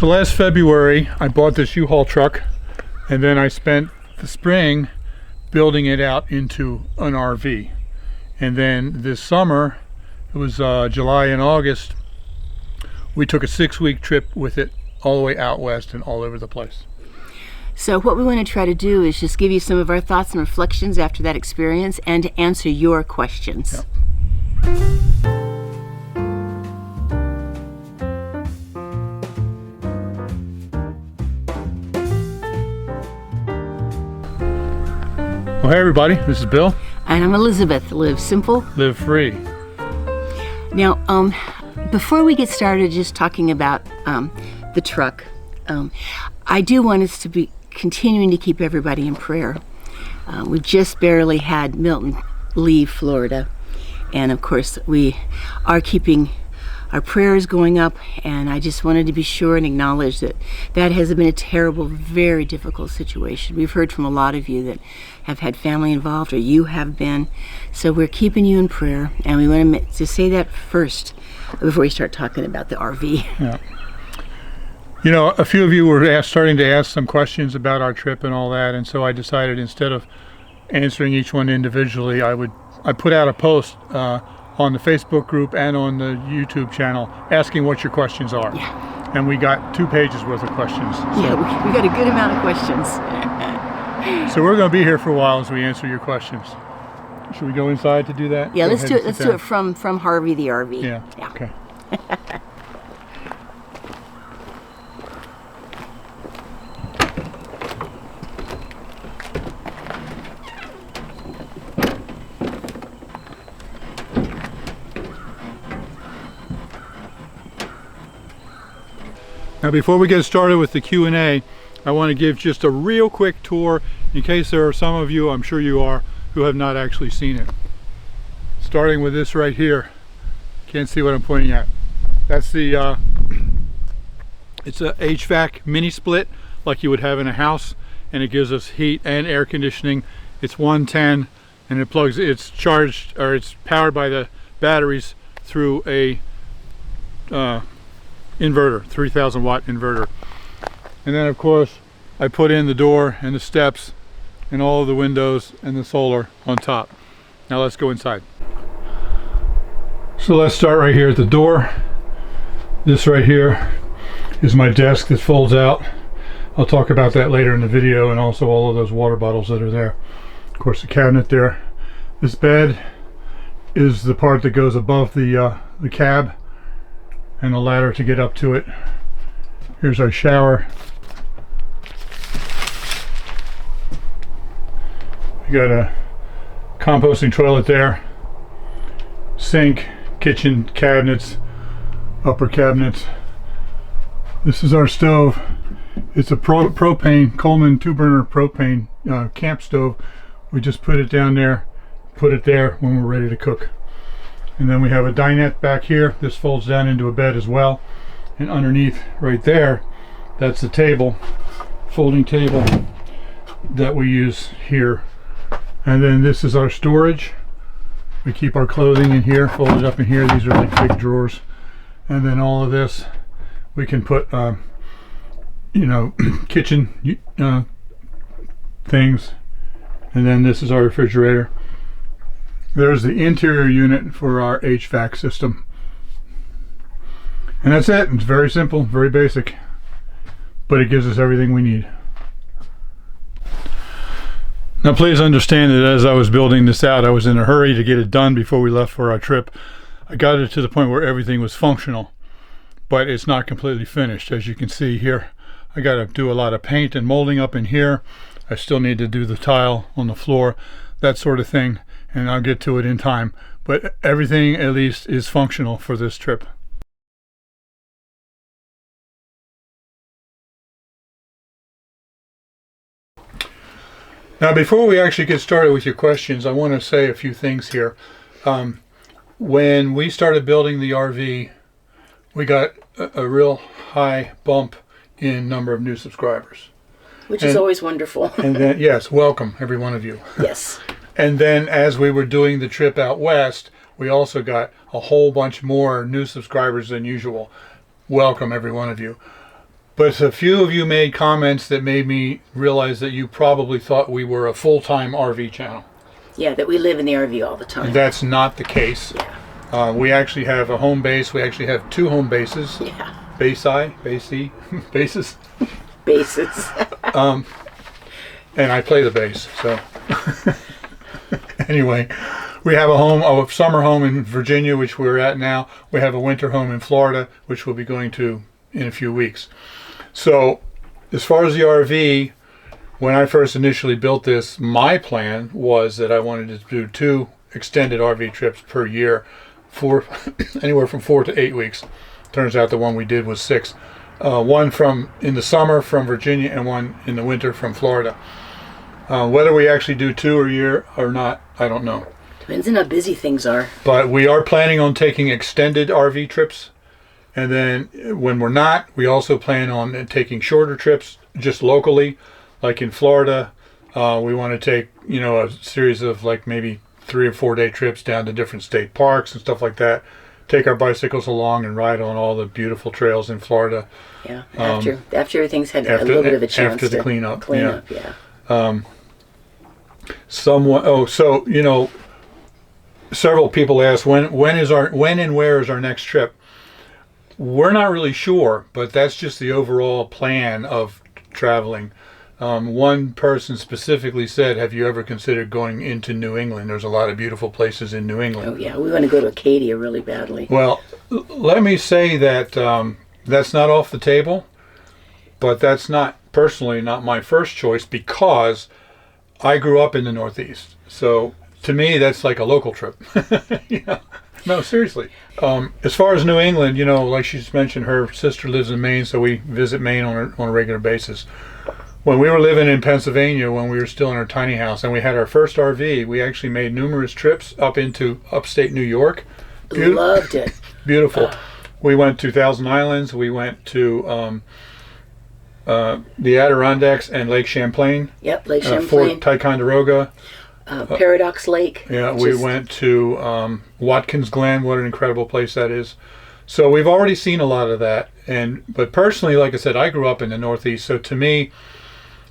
So last February I bought this U-Haul truck, and then I spent the spring building it out into an RV. And then this summer, it was July and August, we took a 6-week trip with it all the way out west and all over the place. So what we want to try to do is just give you some of our thoughts and reflections after that experience and to answer your questions. Yep. Well, hey everybody, this is Bill. And I'm Elizabeth. Live simple, Live free. Now, before we get started just talking about the truck, I do want us to be continuing to keep everybody in prayer. We just barely had Milton leave Florida, and of course we are keeping our prayers going up, and I just wanted to be sure and acknowledge that that has been a terrible, very difficult situation. We've heard from a lot of you that have had family involved, or you have been, so we're keeping you in prayer, and we want to say that first before we start talking about the RV. Yeah. You know, a few of you were starting to ask some questions about our trip and all that, and so I decided instead of answering each one individually, I put out a post on the Facebook group and on the YouTube channel asking what your questions are. Yeah. And we got 2 pages worth of questions. So, Yeah, we got a good amount of questions. so we're going to be here for a while as we answer your questions. Should we go inside to do that? Yeah, Go let's ahead do and it. Let's sit do down. it from Harvey the RV. Yeah. Okay. Now before we get started with the Q&A, I want to give just a real quick tour in case there are some of you, I'm sure you are, who have not actually seen it. Starting with this right here. Can't see what I'm pointing at. That's the, it's a HVAC mini split like you would have in a house, and it gives us heat and air conditioning. It's 110 and it's charged, or it's powered by the batteries through a inverter, 3,000 watt inverter. And then of course I put in the door and the steps and all of the windows and the solar on top. Now let's go inside. So let's start right here at the door. This right here is my desk that folds out. I'll talk about that later in the video, and also all of those water bottles that are there. Of course the cabinet there. This bed is the part that goes above the cab, and a ladder to get up to it. Here's our shower. We got a composting toilet there, sink, kitchen cabinets, upper cabinets. This is our stove. It's a propane, Coleman 2-burner propane camp stove. We just put it down there, put it there when we're ready to cook. And then we have a dinette back here. This folds down into a bed as well. And underneath right there, that's the table, folding table that we use here. And then this is our storage. We keep our clothing in here, folded up in here. These are like big drawers. And then all of this, we can put, you know, kitchen things. And then this is our refrigerator. There's the interior unit for our HVAC system. And that's it. It's very simple, very basic, but it gives us everything we need. Now please understand that as I was building this out, I was in a hurry to get it done before we left for our trip. I got it to the point where everything was functional, but it's not completely finished. As you can see here, I got to do a lot of paint and molding up in here. I still need to do the tile on the floor, that sort of thing. And I'll get to it in time, but everything at least is functional for this trip. Now before we actually get started with your questions, I want to say a few things here. When we started building the RV, we got a real high bump in number of new subscribers. Which is always wonderful. And then, yes, welcome every one of you. Yes. And then as we were doing the trip out west, we also got a whole bunch more new subscribers than usual. Welcome every one of you. But a few of you made comments that made me realize that you probably thought we were a full-time RV channel. Yeah, that we live in the RV all the time. And that's not the case. Yeah. We actually have a home base. We actually have 2 home bases. Yeah. Bases. Bases. And I play the bass, so. Anyway, we have a summer home in Virginia, which we're at now. We have a winter home in Florida, which we'll be going to in a few weeks. So, as far as the RV, when I first initially built this, my plan was that I wanted to do 2 extended RV trips per year for anywhere from 4 to 8 weeks. Turns out the one we did was 6. One in the summer from Virginia and one in the winter from Florida. Whether we actually do 2 a year or not, I don't know. Depends on how busy things are. But we are planning on taking extended RV trips. And then when we're not, we also plan on taking shorter trips just locally. Like in Florida, we want to take, a series of like maybe 3 or 4 day trips down to different state parks and stuff like that. Take our bicycles along and ride on all the beautiful trails in Florida. Yeah, after everything's had a little bit of a chance after the cleanup. Yeah. Several people ask when and where is our next trip. We're not really sure, but that's just the overall plan of traveling. One person specifically said, have you ever considered going into New England? There's a lot of beautiful places in New England. Oh yeah, we want to go to Acadia really badly. Well, let me say that that's not off the table, but that's not my first choice because I grew up in the Northeast. So to me, that's like a local trip. No, seriously. As far as New England, like she's mentioned, her sister lives in Maine, so we visit Maine on a regular basis. When we were living in Pennsylvania, when we were still in our tiny house, and we had our first RV, we actually made numerous trips up into upstate New York. Loved it. Beautiful. We went to Thousand Islands. We went to the Adirondacks and Lake Champlain. Yep, Lake Champlain. Fort Ticonderoga. Paradox Lake. Yeah, we went to Watkins Glen. What an incredible place that is. So we've already seen a lot of that. But personally, like I said, I grew up in the Northeast. So to me,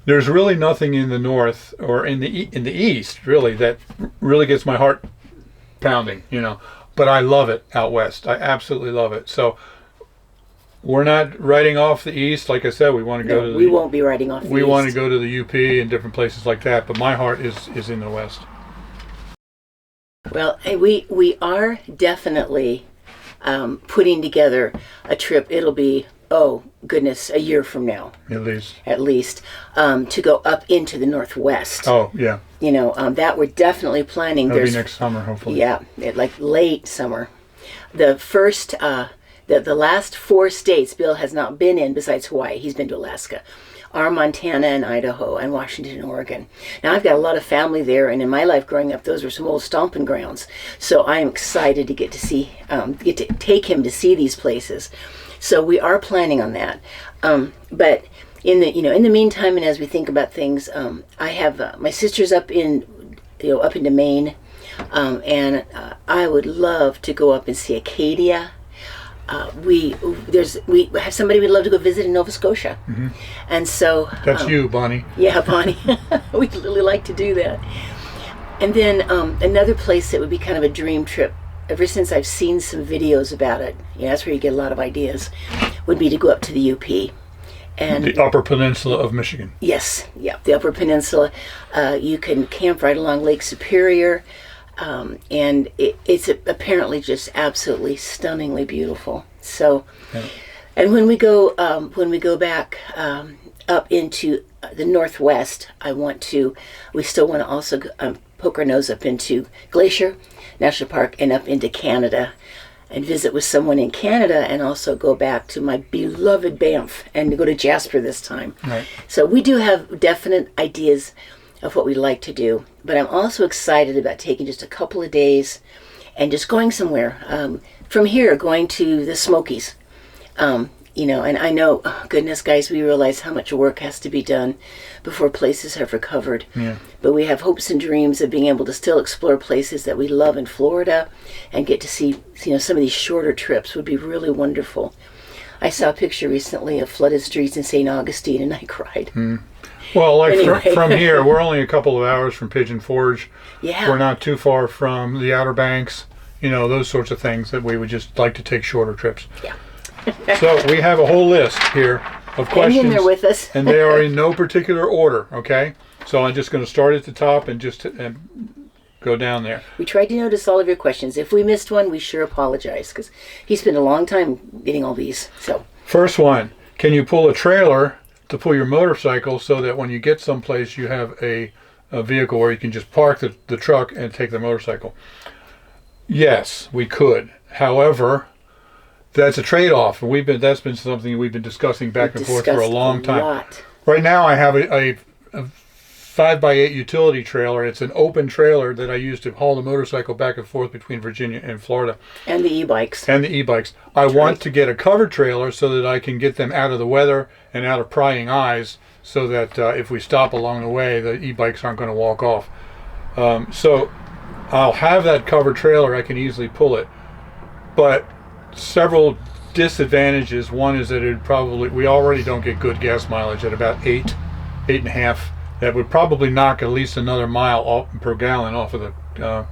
there's really nothing in the North or in the East, really, that really gets my heart pounding, But I love it out West. I absolutely love it. So we're not writing off the East. Like I said, we want to go to we won't be writing off the East. We want to go to the UP and different places like that. But my heart is in the West. Well, we are definitely putting together a trip. It'll be, oh goodness, a year from now. At least. To go up into the Northwest. Oh, yeah. That we're definitely planning. That'll be next summer, hopefully. Yeah, like late summer. The first, the last 4 states Bill has not been in besides Hawaii. He's been to Alaska. Are Montana and Idaho and Washington and Oregon. Now I've got a lot of family there, and in my life growing up, those were some old stomping grounds. So I am excited to get to take him to see these places. So we are planning on that. But in the meantime, and as we think about things, I have my sister's up into Maine, and I would love to go up and see Acadia. We have somebody we'd love to go visit in Nova Scotia, and so that's you, Bonnie. Yeah, Bonnie. We'd really like to do that. And then another place that would be kind of a dream trip. Ever since I've seen some videos about it, that's where you get a lot of ideas. Would be to go up to the UP, and the Upper Peninsula of Michigan. Yes, yeah, the Upper Peninsula. You can camp right along Lake Superior. And it's apparently just absolutely stunningly beautiful. So, yeah. And when we go back up into the Northwest, we still want to also poke our nose up into Glacier National Park and up into Canada and visit with someone in Canada, and also go back to my beloved Banff and go to Jasper this time. Right. So we do have definite ideas of what we'd like to do, but I'm also excited about taking just a couple of days and just going somewhere. From here, going to the Smokies. And I know, oh, goodness, guys, we realize how much work has to be done before places have recovered. Yeah. But we have hopes and dreams of being able to still explore places that we love in Florida and get to see, some of these shorter trips would be really wonderful. I saw a picture recently of flooded streets in St. Augustine, and I cried. Well, like Anyway. from here, we're only a couple of hours from Pigeon Forge. Yeah. We're not too far from the Outer Banks. Those sorts of things that we would just like to take shorter trips. Yeah. So we have a whole list here of questions. Hang in there with us. And they are in no particular order, okay? So I'm just going to start at the top and just go down there. We tried to notice all of your questions. If we missed one, we sure apologize, because he spent a long time getting all these. So First one, can you pull a trailer to pull your motorcycle so that when you get someplace you have a vehicle where you can just park the truck and take the motorcycle? Yes, we could. However, that's a trade-off. That's been something we've been discussing back and forth for a long time. Lot. Right now I have a 5x8 utility trailer. It's an open trailer that I use to haul the motorcycle back and forth between Virginia and Florida. And the e-bikes. I want to get a covered trailer so that I can get them out of the weather and out of prying eyes, so that if we stop along the way, the e-bikes aren't going to walk off. So I'll have that covered trailer. I can easily pull it. But several disadvantages. One is that we already don't get good gas mileage at about 8.5. That would probably knock at least another mile per gallon off of the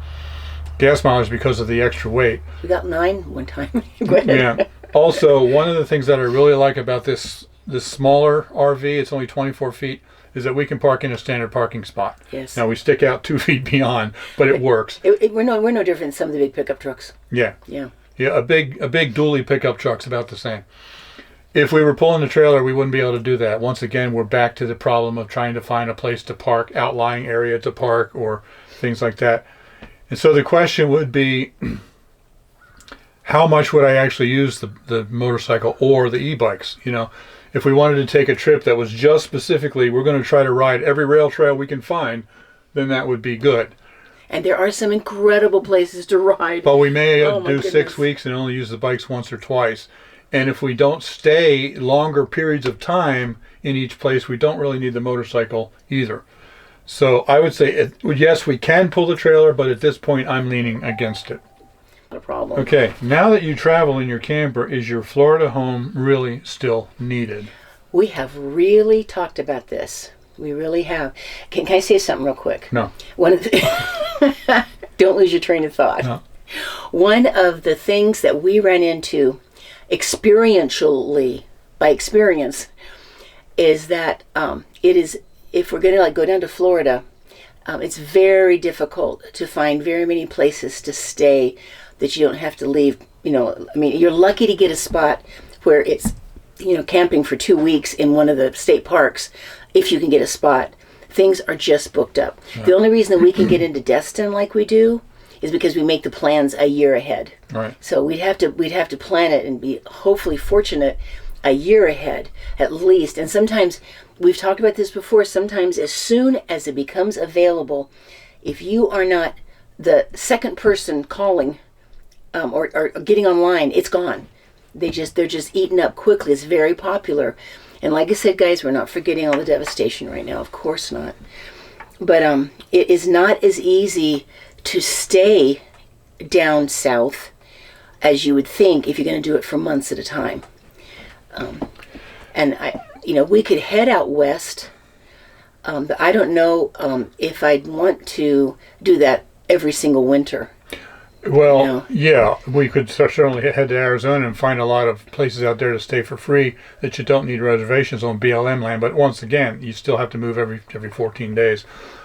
gas mileage because of the extra weight. We got 9 one time. Go ahead. Yeah. Also, one of the things that I really like about this smaller RV, it's only 24 feet, is that we can park in a standard parking spot. Yes. Now we stick out 2 feet beyond, but it works. We're no different than some of the big pickup trucks. Yeah. Yeah. Yeah, a big dually pickup truck's about the same. If we were pulling the trailer, we wouldn't be able to do that. Once again, we're back to the problem of trying to find a place to park, outlying area to park, or things like that. And so the question would be, how much would I actually use the motorcycle or the e-bikes? If we wanted to take a trip that was just specifically, we're going to try to ride every rail trail we can find, then that would be good. And there are some incredible places to ride. But we may Oh, my do 6 goodness. weeks and only use the bikes once or twice. And if we don't stay longer periods of time in each place, we don't really need the motorcycle either. So I would say, yes, we can pull the trailer, but at this point, I'm leaning against it. Not a problem. Okay, now that you travel in your camper, is your Florida home really still needed? We have really talked about this. We really have. Can I say something real quick? No. One of the don't lose your train of thought. No. One of the things that we ran into experientially, by experience, is that it is, if we're going to go down to Florida, it's very difficult to find very many places to stay that you don't have to leave. You're lucky to get a spot where it's, camping for 2 weeks in one of the state parks, if you can get a spot. Things are just booked up. Right. The only reason that we can get into Destin like we do is because we make the plans a year ahead. Right. So we'd have to plan it and be hopefully fortunate a year ahead at least. And sometimes, we've talked about this before, sometimes as soon as it becomes available, if you are not the second person calling or getting online, it's gone. They're just eaten up quickly. It's very popular. And like I said, guys, we're not forgetting all the devastation right now. Of course not. But it is not as easy to stay down south as you would think if you're going to do it for months at a time. And we could head out west, but I don't know if I'd want to do that every single winter. Well, yeah, we could certainly head to Arizona and find a lot of places out there to stay for free that you don't need reservations on BLM land. But once again, you still have to move every 14 days.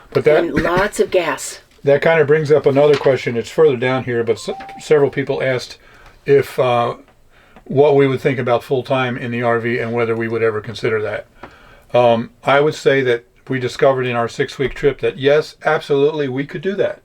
But that, and lots of gas. That kind of brings up another question. It's further down here, but several people asked if what we would think about full-time in the RV and whether we would ever consider that. I would say that we discovered in our 6-week trip that yes, absolutely, we could do that.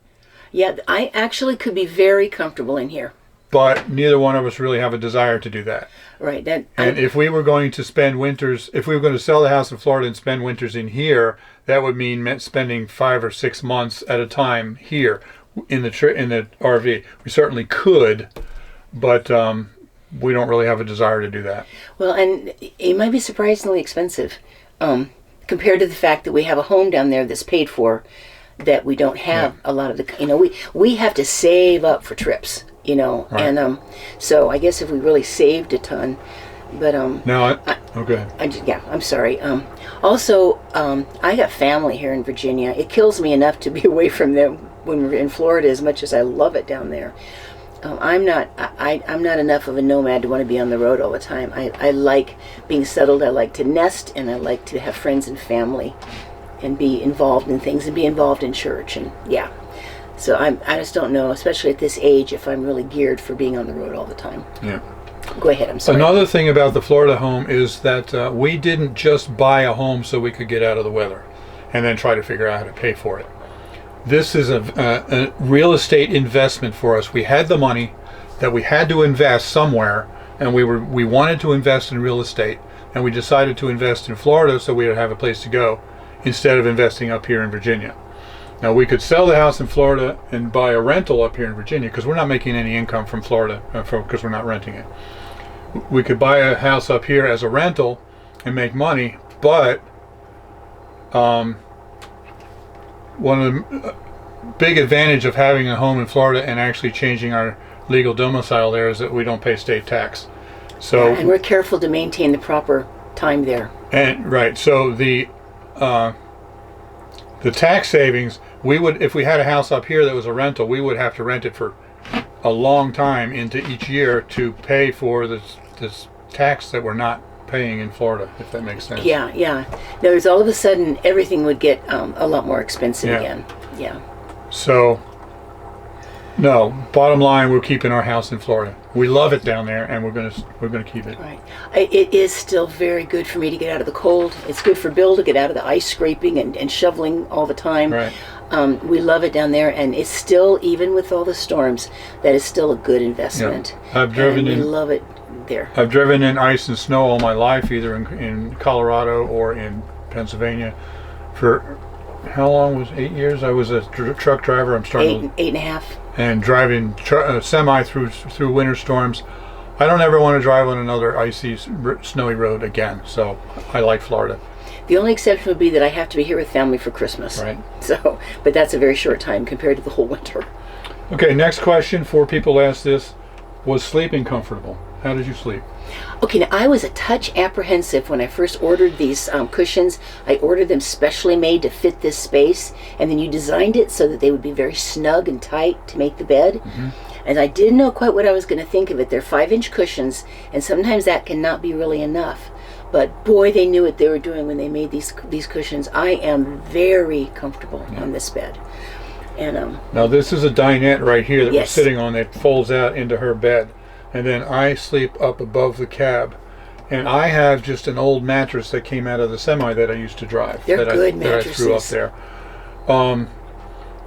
Yeah, I actually could be very comfortable in here. But neither one of us really have a desire to do that. Right. If we were going to spend winters, if we were going to sell the house in Florida and spend winters in here, that would mean spending 5 or 6 months at a time here in the RV. We certainly could, but we don't really have a desire to do that. Well, and it might be surprisingly expensive compared to the fact that we have a home down there that's paid for, that we don't have a lot of the, we have to save up for trips, Right. And so I guess if we really saved a ton, But Okay. I'm sorry. Also, I got family here in Virginia. It kills me enough to be away from them when we're in Florida, as much as I love it down there. I'm not enough of a nomad to want to be on the road all the time. I like being settled. I like to nest, and I like to have friends and family, and be involved in things, and be involved in church, and yeah. So I just don't know, especially at this age, if I'm really geared for being on the road all the time. Yeah. Go ahead. I'm sorry. Another thing about the Florida home is that we didn't just buy a home so we could get out of the weather, and then try to figure out how to pay for it. This is a real estate investment for us. We had the money that we had to invest somewhere, and we wanted to invest in real estate, and we decided to invest in Florida so we would have a place to go instead of investing up here in Virginia. Now, we could sell the house in Florida and buy a rental up here in Virginia, because we're not making any income from Florida because we're not renting it. We could buy a house up here as a rental and make money, but one of the big advantage of having a home in Florida and actually changing our legal domicile there is that we don't pay state tax. So and we're careful to maintain the proper time there. And right, so the tax savings, we would, if we had a house up here that was a rental, we would have to rent it for a long time into each year to pay for this tax that we're not paying in Florida, if that makes sense. Yeah. There's all of a sudden everything would get a lot more expensive again. Yeah. So, no. Bottom line, we're keeping our house in Florida. We love it down there, and we're gonna keep it. Right. It is still very good for me to get out of the cold. It's good for Bill to get out of the ice scraping and shoveling all the time. Right. We love it down there, and it's still, even with all the storms, that is still a good investment. Yeah. We love it there. I've driven in ice and snow all my life, either in Colorado or in Pennsylvania. For how long was 8 years? I was a truck driver. I'm starting eight and a half. And driving semi through winter storms. I don't ever want to drive on another icy, snowy road again. So I like Florida. The only exception would be that I have to be here with family for Christmas. Right. So, but that's a very short time compared to the whole winter. Okay, next question. 4 people asked this. Was sleeping comfortable? How did you sleep? Okay, now I was a touch apprehensive when I first ordered these cushions. I ordered them specially made to fit this space, and then you designed it so that they would be very snug and tight to make the bed. Mm-hmm. And I didn't know quite what I was going to think of it. They're 5-inch cushions, and sometimes that cannot be really enough. But boy, they knew what they were doing when they made these cushions. I am very comfortable on this bed. And now this is a dinette right here that we're sitting on that folds out into her bed. And then I sleep up above the cab. And I have just an old mattress that came out of the semi that I used to drive. They're good mattresses. That I threw up there.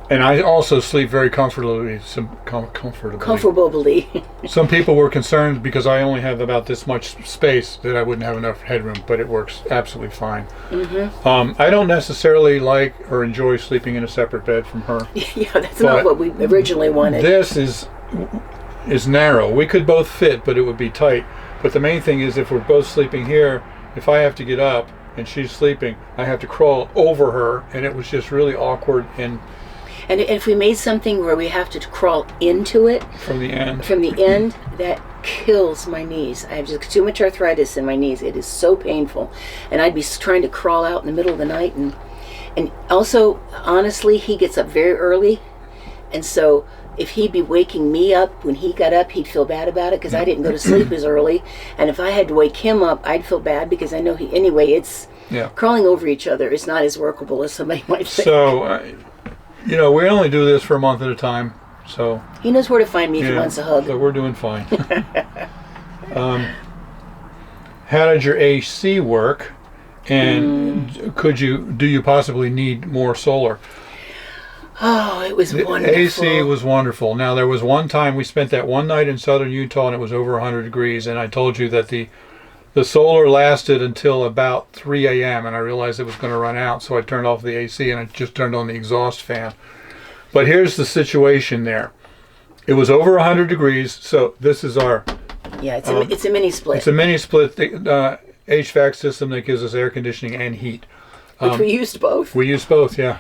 And I also sleep very comfortably. Comfortably. Some people were concerned because I only have about this much space that I wouldn't have enough headroom, but it works absolutely fine. Mm-hmm. I don't necessarily like or enjoy sleeping in a separate bed from her. Yeah, that's not what we originally wanted. This is narrow. We could both fit, but it would be tight. But the main thing is, if we're both sleeping here, if I have to get up and she's sleeping, I have to crawl over her, and it was just really awkward. And if we made something where we have to crawl into it from the end, that kills my knees. I have just too much arthritis in my knees. It is so painful, and I'd be trying to crawl out in the middle of the night. And also, honestly, he gets up very early, and so if he'd be waking me up when he got up, he'd feel bad about it because I didn't go to sleep as early. And if I had to wake him up, I'd feel bad because I know it's crawling over each other is not as workable as somebody might think. So, we only do this for a month at a time. So he knows where to find me if he wants a hug. So we're doing fine. How did your AC work? And do you possibly need more solar? Oh, it was wonderful. The AC was wonderful. Now, there was one time we spent that one night in southern Utah, and it was over 100 degrees, and I told you that the solar lasted until about 3 a.m., and I realized it was going to run out, so I turned off the AC, and I just turned on the exhaust fan. But here's the situation there. It was over 100 degrees, so this is our... Yeah, it's a mini split. It's a mini split HVAC system that gives us air conditioning and heat. Which we used both. We used both, yeah.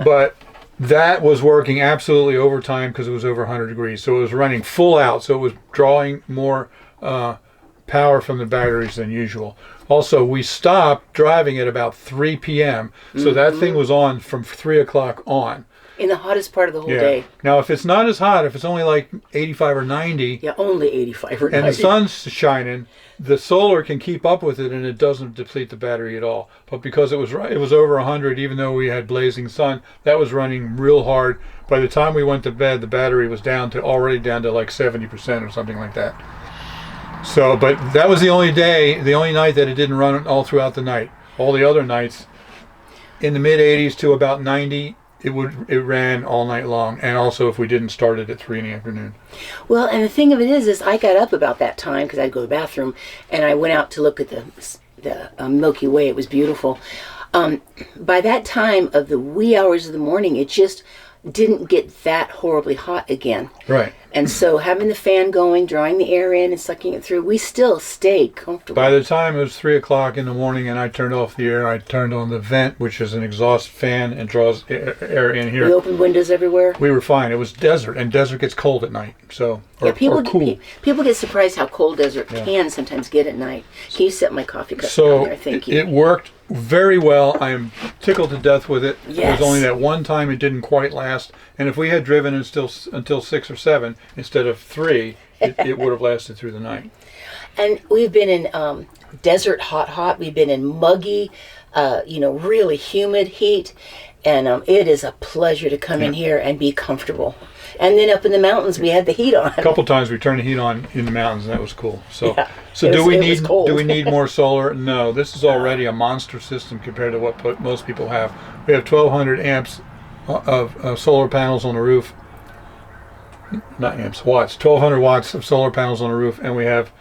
But that was working absolutely overtime because it was over 100 degrees. So it was running full out. So it was drawing more power from the batteries than usual. Also, we stopped driving at about 3 p.m. So that thing was on from 3 o'clock on. In the hottest part of the whole day. Now, if it's not as hot, if it's only like 85 or 90. Yeah, only 85 or 90. And the sun's shining, the solar can keep up with it and it doesn't deplete the battery at all. But because it was over 100, even though we had blazing sun, that was running real hard. By the time we went to bed, the battery was already down to like 70% or something like that. So, but that was the only night that it didn't run all throughout the night. All the other nights, in the mid 80s to about 90, it ran all night long, and also if we didn't start it at 3 in the afternoon. Well, and the thing of it is I got up about that time because I'd go to the bathroom, and I went out to look at the Milky Way. It was beautiful. By that time of the wee hours of the morning, it just didn't get that horribly hot again. Right. And so having the fan going, drawing the air in and sucking it through, we still stayed comfortable. By the time it was 3 o'clock in the morning and I turned off the air, I turned on the vent, which is an exhaust fan and draws air in here. We opened windows everywhere. We were fine. It was desert, and desert gets cold at night. So, people cool. People get surprised how cold desert can sometimes get at night. Can you set my coffee cup down there? Thank you. It worked very well. I am tickled to death with it. Yes. It was only that one time it didn't quite last. And if we had driven until 6 or 7 instead of 3, it would have lasted through the night. And we've been in desert hot. We've been in muggy, really humid heat. And it is a pleasure to come in here and be comfortable. And then up in the mountains, we had the heat on. A couple times we turned the heat on in the mountains, and that was cool. So, do we need more solar? No, this is already a monster system compared to what most people have. We have 1,200 amps of solar panels on the roof. Not amps, watts. 1,200 watts of solar panels on the roof, and we have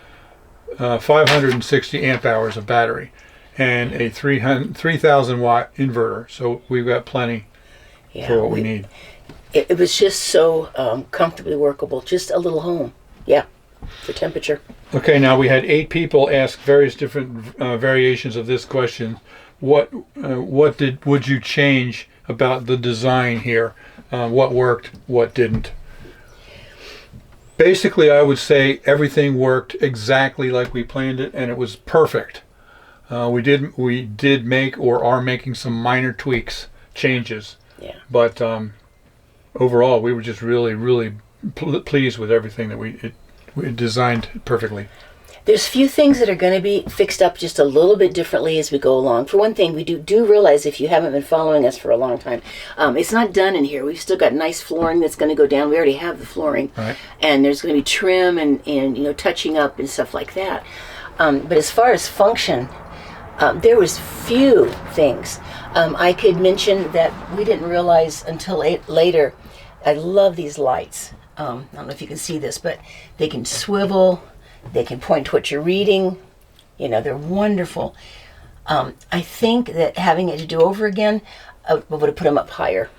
560 amp hours of battery and a 3,000 watt inverter. So we've got plenty for what we need. It was just so comfortably workable. Just a little home. Yeah, for temperature. Okay, now we had 8 people ask various different variations of this question. What would you change about the design here? What worked? What didn't? Basically, I would say everything worked exactly like we planned it, and it was perfect. We did make or are making some minor tweaks, changes. Yeah. But overall, we were just really, really pleased with everything that we designed perfectly. There's few things that are going to be fixed up just a little bit differently as we go along. For one thing, we do realize, if you haven't been following us for a long time, it's not done in here. We've still got nice flooring that's going to go down. We already have the flooring. Right. And there's going to be trim and touching up and stuff like that. But as far as function, there was few things. I could mention that we didn't realize until later. I love these lights. I don't know if you can see this, but they can swivel. They can point to what you're reading. They're wonderful. I think that having it to do over again, I would have put them up higher.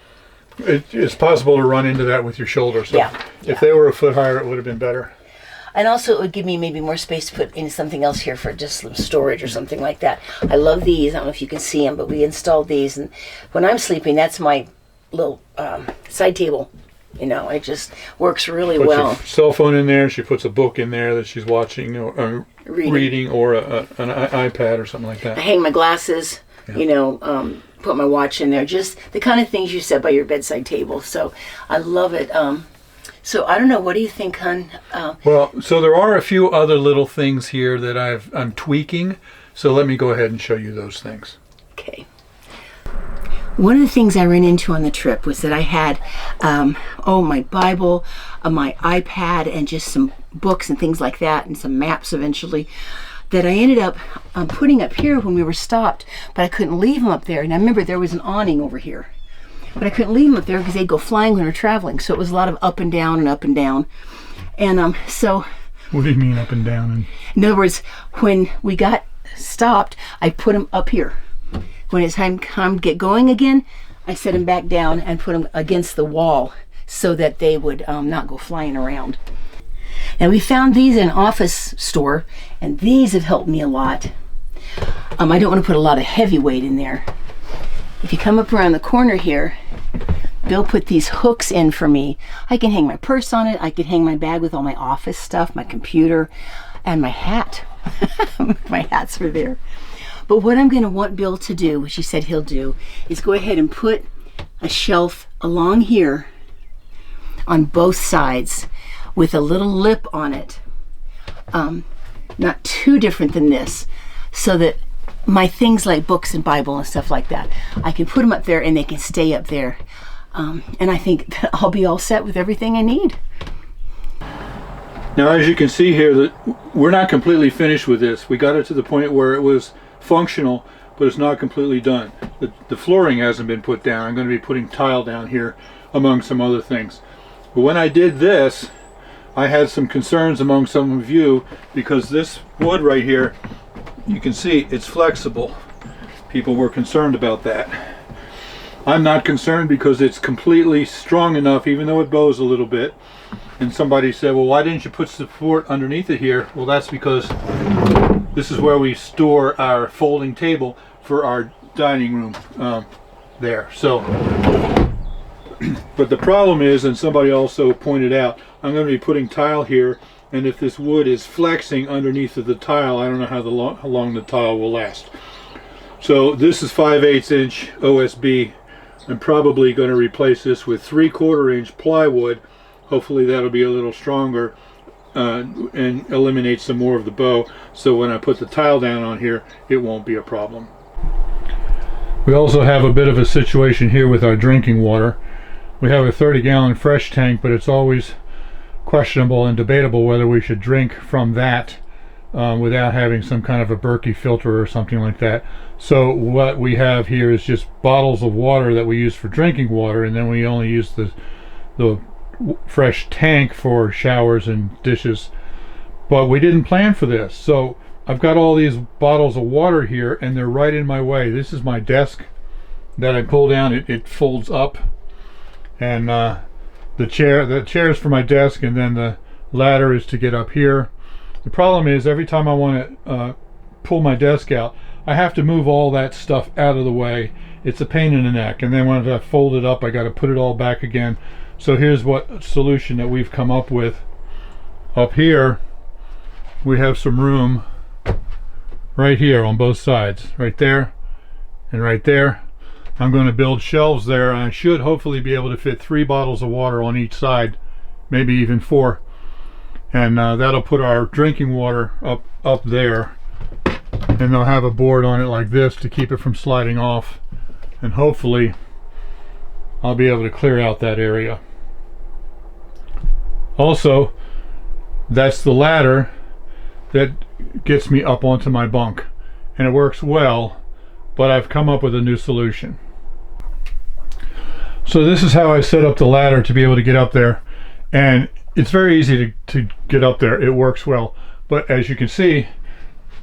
It's possible to run into that with your shoulders. So yeah. If they were a foot higher, it would have been better. And also, it would give me maybe more space to put in something else here for just some storage or something like that. I love these. I don't know if you can see them, but we installed these. And when I'm sleeping, that's my little side table. It just works really well. Puts your cell phone in there. She puts a book in there that she's watching or reading or an iPad or something like that. I hang my glasses, put my watch in there. Just the kind of things you set by your bedside table. So I love it. So I don't know. What do you think, hon? So there are a few other little things here that I'm tweaking. So let me go ahead and show you those things. Okay. One of the things I ran into on the trip was that I had, my Bible, my iPad, and just some books and things like that, and some maps eventually, that I ended up putting up here when we were stopped, but I couldn't leave them up there. And I remember there was an awning over here, but I couldn't leave them up there because they'd go flying when we were traveling. So it was a lot of up and down and up and down. And so... What do you mean up and down? In other words, when we got stopped, I put them up here. When it's time to get going again, I set them back down and put them against the wall so that they would not go flying around. Now, we found these in an office store, and these have helped me a lot. I don't want to put a lot of heavy weight in there. If you come up around the corner here, Bill put these hooks in for me. I can hang my purse on it. I can hang my bag with all my office stuff, my computer, and my hat. My hats were there. But what I'm going to want Bill to do, which he said he'll do, is go ahead and put a shelf along here on both sides with a little lip on it. Not too different than this, so that my things like books and Bible and stuff like that, I can put them up there and they can stay up there. And I think that I'll be all set with everything I need. Now, as you can see here, that we're not completely finished with this. We got it to the point where it was functional, but it's not completely done. The flooring hasn't been put down. I'm going to be putting tile down here, among some other things. But when I did this, I had some concerns among some of you, because this wood right here, you can see it's flexible. People were concerned about that. I'm not concerned because it's completely strong enough, even though it bows a little bit. And somebody said, well, why didn't you put support underneath it here? Well, that's because this is where we store our folding table for our dining room there. So, but the problem is, and somebody also pointed out, I'm going to be putting tile here, and if this wood is flexing underneath of the tile, I don't know how long the tile will last. So this is 5/8 inch OSB. I'm probably going to replace this with 3/4 inch plywood. Hopefully that'll be a little stronger and eliminate some more of the bow, so when I put the tile down on here, it won't be a problem. We also have a bit of a situation here with our drinking water. We have a 30-gallon fresh tank, but it's always questionable and debatable whether we should drink from that without having some kind of a Berkey filter or something like that. So what we have here is just bottles of water that we use for drinking water, and then we only use the fresh tank for showers and dishes. But we didn't plan for this, so I've got all these bottles of water here, and they're right in my way. This is my desk that I pull down. It folds up, and the chair is for my desk, and then the ladder is to get up here. The problem is, every time I want to pull my desk out, I have to move all that stuff out of the way. It's a pain in the neck, and then when I fold it up, I got to put it all back again. So here's what solution that we've come up with. Up here we have some room right here on both sides, right there and right there. I'm going to build shelves there, and I should hopefully be able to fit 3 bottles of water on each side, maybe even 4, and that'll put our drinking water up there, and they'll have a board on it like this to keep it from sliding off, and hopefully I'll be able to clear out that area. Also, that's the ladder that gets me up onto my bunk, and it works well, but I've come up with a new solution. So this is how I set up the ladder to be able to get up there, and it's very easy to get up there. It works well, but as you can see,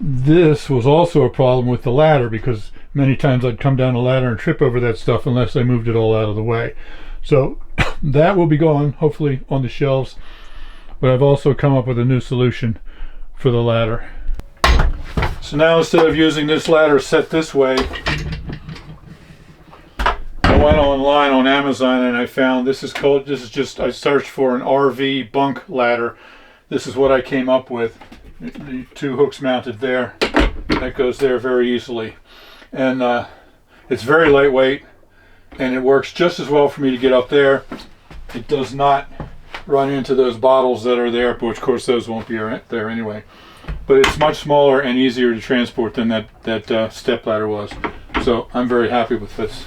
this was also a problem with the ladder, because many times I'd come down the ladder and trip over that stuff unless I moved it all out of the way. So that will be gone, hopefully, on the shelves, but I've also come up with a new solution for the ladder. So now, instead of using this ladder set this way, I went online on Amazon and I found I searched for an RV bunk ladder. This is what I came up with. The 2 hooks mounted there. That goes there very easily. And it's very lightweight, and it works just as well for me to get up there. It does not run into those bottles that are there, but of course those won't be there anyway. But it's much smaller and easier to transport than that step ladder was. So I'm very happy with this.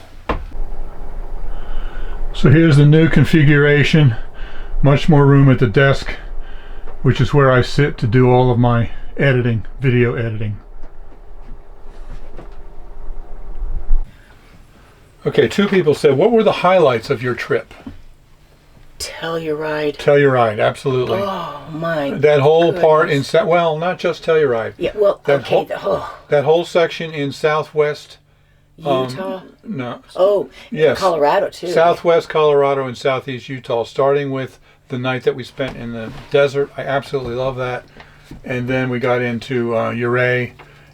So here's the new configuration. Much more room at the desk, which is where I sit to do all of my editing, video editing. Okay, 2 people said, what were the highlights of your trip? Telluride. Telluride, absolutely. Oh my! That whole goodness. part in well, not just Telluride. Yeah, well, that that whole section in southwest Utah. No. Oh, yes. Colorado too. Southwest Colorado and southeast Utah, starting with the night that we spent in the desert. I absolutely love that. And then we got into Ouray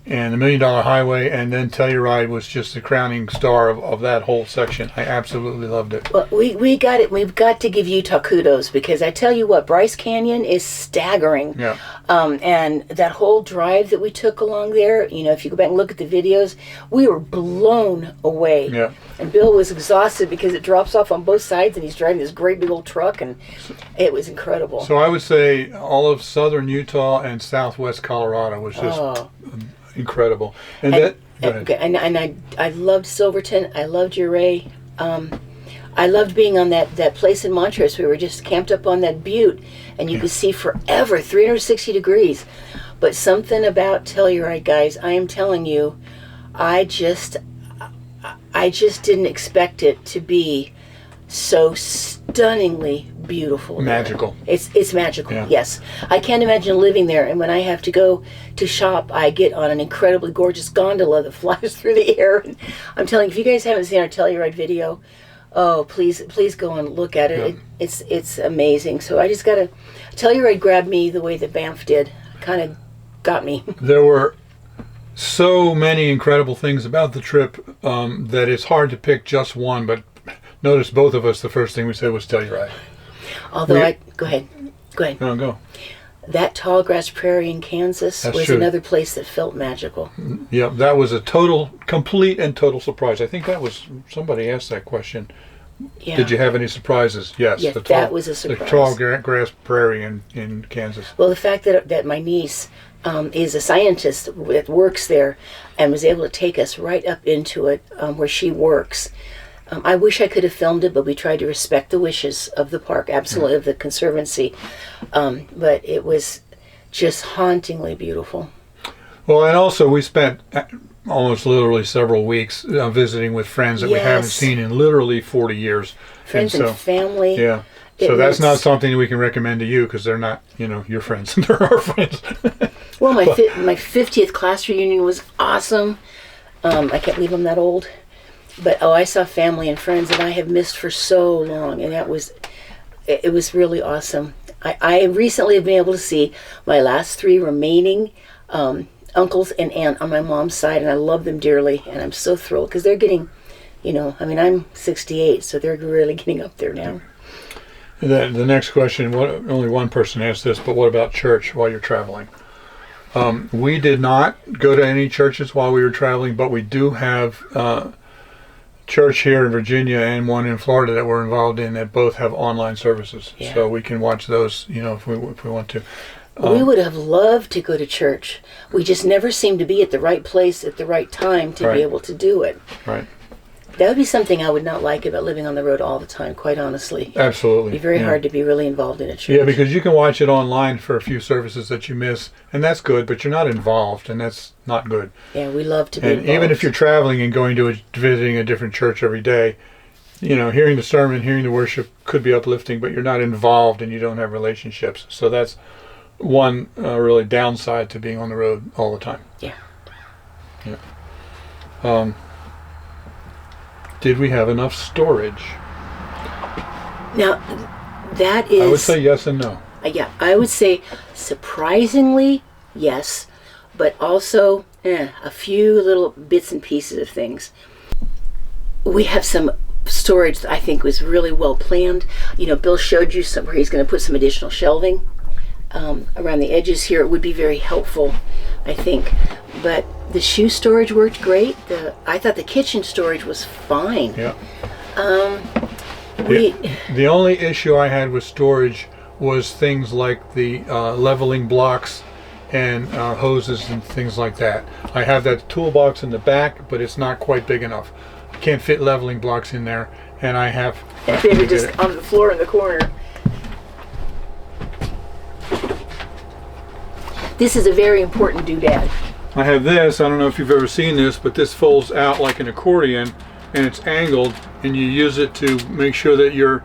and the $1 Million Highway, and then Telluride was just the crowning star of that whole section. I absolutely loved it. Well, we got it. We've got to give Utah kudos, because I tell you what, Bryce Canyon is staggering. Yeah. And that whole drive that we took along there, you know, if you go back and look at the videos, we were blown away. Yeah. And Bill was exhausted because it drops off on both sides, and he's driving this great big old truck, and it was incredible. So I would say all of southern Utah and southwest Colorado was just incredible. And that, go ahead. Okay, and I loved Silverton. I loved Uray. I loved being on that place in Montrose. We were just camped up on that butte, and you could see forever, 360 degrees. But something about Telluride, guys, I am telling you, I just didn't expect it to be so stunningly beautiful. Magical. It's magical. Yeah. Yes. I can't imagine living there, and when I have to go to shop, I get on an incredibly gorgeous gondola that flies through the air. And I'm telling you, if you guys haven't seen our Telluride video, oh, please go and look at it. Yeah. It's amazing. So I just gotta, Telluride grabbed me the way that Banff did. Kind of got me. There were so many incredible things about the trip that it's hard to pick just one, but notice both of us, the first thing we said was Telluride. Although go ahead. No, go. That tall grass prairie in Kansas was true. Another place that felt magical. Yeah, that was a complete and total surprise. I think that was, somebody asked that question. Yeah. Did you have any surprises? Yes. Yes, that was a surprise. The tall grass prairie in Kansas. Well, the fact that my niece is a scientist that works there and was able to take us right up into it where she works. I wish I could have filmed it, but we tried to respect the wishes of the park, absolutely, of the Conservancy. But it was just hauntingly beautiful. Well, and also we spent almost literally several weeks visiting with friends that we haven't seen in literally 40 years. Friends and family. Yeah. So that's not something we can recommend to you, because they're not, your friends. They're our friends. Well, my 50th class reunion was awesome. I can't believe I'm that old. But I saw family and friends that I have missed for so long, and it was really awesome. I recently have been able to see my last 3 remaining uncles and aunt on my mom's side, and I love them dearly, and I'm so thrilled because they're getting, I'm 68, so they're really getting up there now. The next question, only one person asked this, but what about church while you're traveling? We did not go to any churches while we were traveling, but we do have church here in Virginia and one in Florida that we're involved in that both have online services. Yeah. So we can watch those, if we want to. We would have loved to go to church. We just never seemed to be at the right place at the right time to be able to do it. Right. That would be something I would not like about living on the road all the time, quite honestly. Absolutely. It'd be very hard to be really involved in a church. Yeah, because you can watch it online for a few services that you miss, and that's good, but you're not involved, and that's not good. Yeah, we love to be involved. Even if you're traveling and going to visiting a different church every day, hearing the sermon, hearing the worship could be uplifting, but you're not involved and you don't have relationships. So that's one really downside to being on the road all the time. Yeah. Yeah. Did we have enough storage? Now, that is... I would say yes and no. Yeah, I would say surprisingly yes, but also a few little bits and pieces of things. We have some storage that I think was really well planned. Bill showed you where he's going to put some additional shelving around the edges here. It would be very helpful, I think. But the shoe storage worked great. I thought the kitchen storage was fine. Yeah. The only issue I had with storage was things like the leveling blocks and hoses and things like that. I have that toolbox in the back, but it's not quite big enough. I can't fit leveling blocks in there, and I have... They were just on the floor in the corner. This is a very important doodad. I have this, I don't know if you've ever seen this, but this folds out like an accordion, and it's angled, and you use it to make sure that your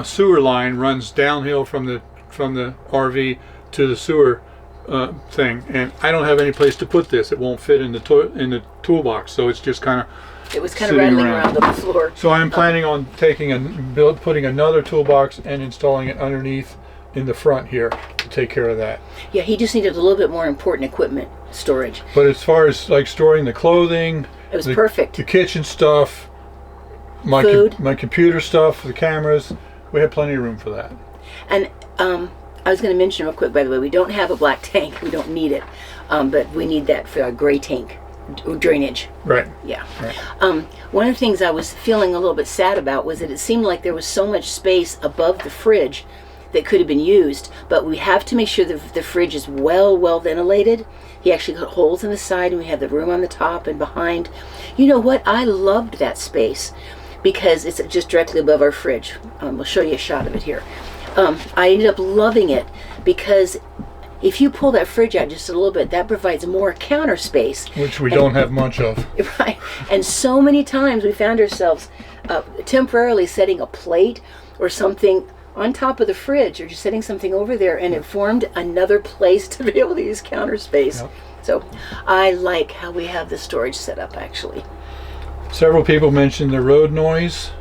sewer line runs downhill from the RV to the sewer thing. And I don't have any place to put this. It won't fit in the toolbox, so it's just kind of... It was kind of rattling around on the floor. So I'm planning on putting another toolbox and installing it underneath in the front here to take care of that. Yeah, he just needed a little bit more important equipment storage. But as far as like storing the clothing, It was perfect. the kitchen stuff, Food. my computer stuff, the cameras, we had plenty of room for that. And I was going to mention real quick, by the way, we don't have a black tank. We don't need it, but we need that for our gray tank drainage. Right. Yeah. Right. One of the things I was feeling a little bit sad about was that it seemed like there was so much space above the fridge that could have been used, but we have to make sure that the fridge is well ventilated. He actually got holes in the side, and we have the room on the top and behind. You know what? I loved that space because it's just directly above our fridge. We'll show you a shot of it here. I ended up loving it because if you pull that fridge out just a little bit, that provides more counter space. Which we don't have much of. Right. And so many times we found ourselves temporarily setting a plate or something on top of the fridge, or just setting something over there, and it formed another place to be able to use counter space. Yep. So I like how we have the storage set up, actually. Several people mentioned the road noise.